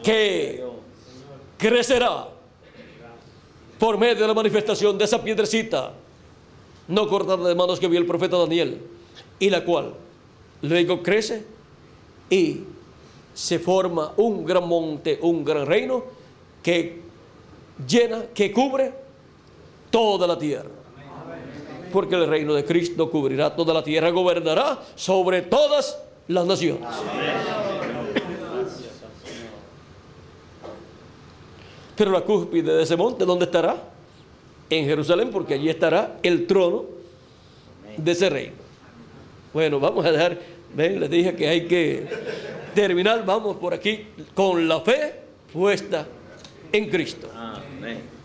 que crecerá por medio de la manifestación de esa piedrecita no cortada de manos que vio el profeta Daniel, y la cual luego crece y se forma un gran monte, un gran reino que llena, que cubre toda la tierra. Porque el reino de Cristo cubrirá toda la tierra, gobernará sobre todas las naciones. Pero la cúspide de ese monte, ¿dónde estará? En Jerusalén, porque allí estará el trono de ese reino. Bueno, vamos a dejar, ven, les dije que hay que terminar, vamos por aquí con la fe puesta en Cristo. Amén.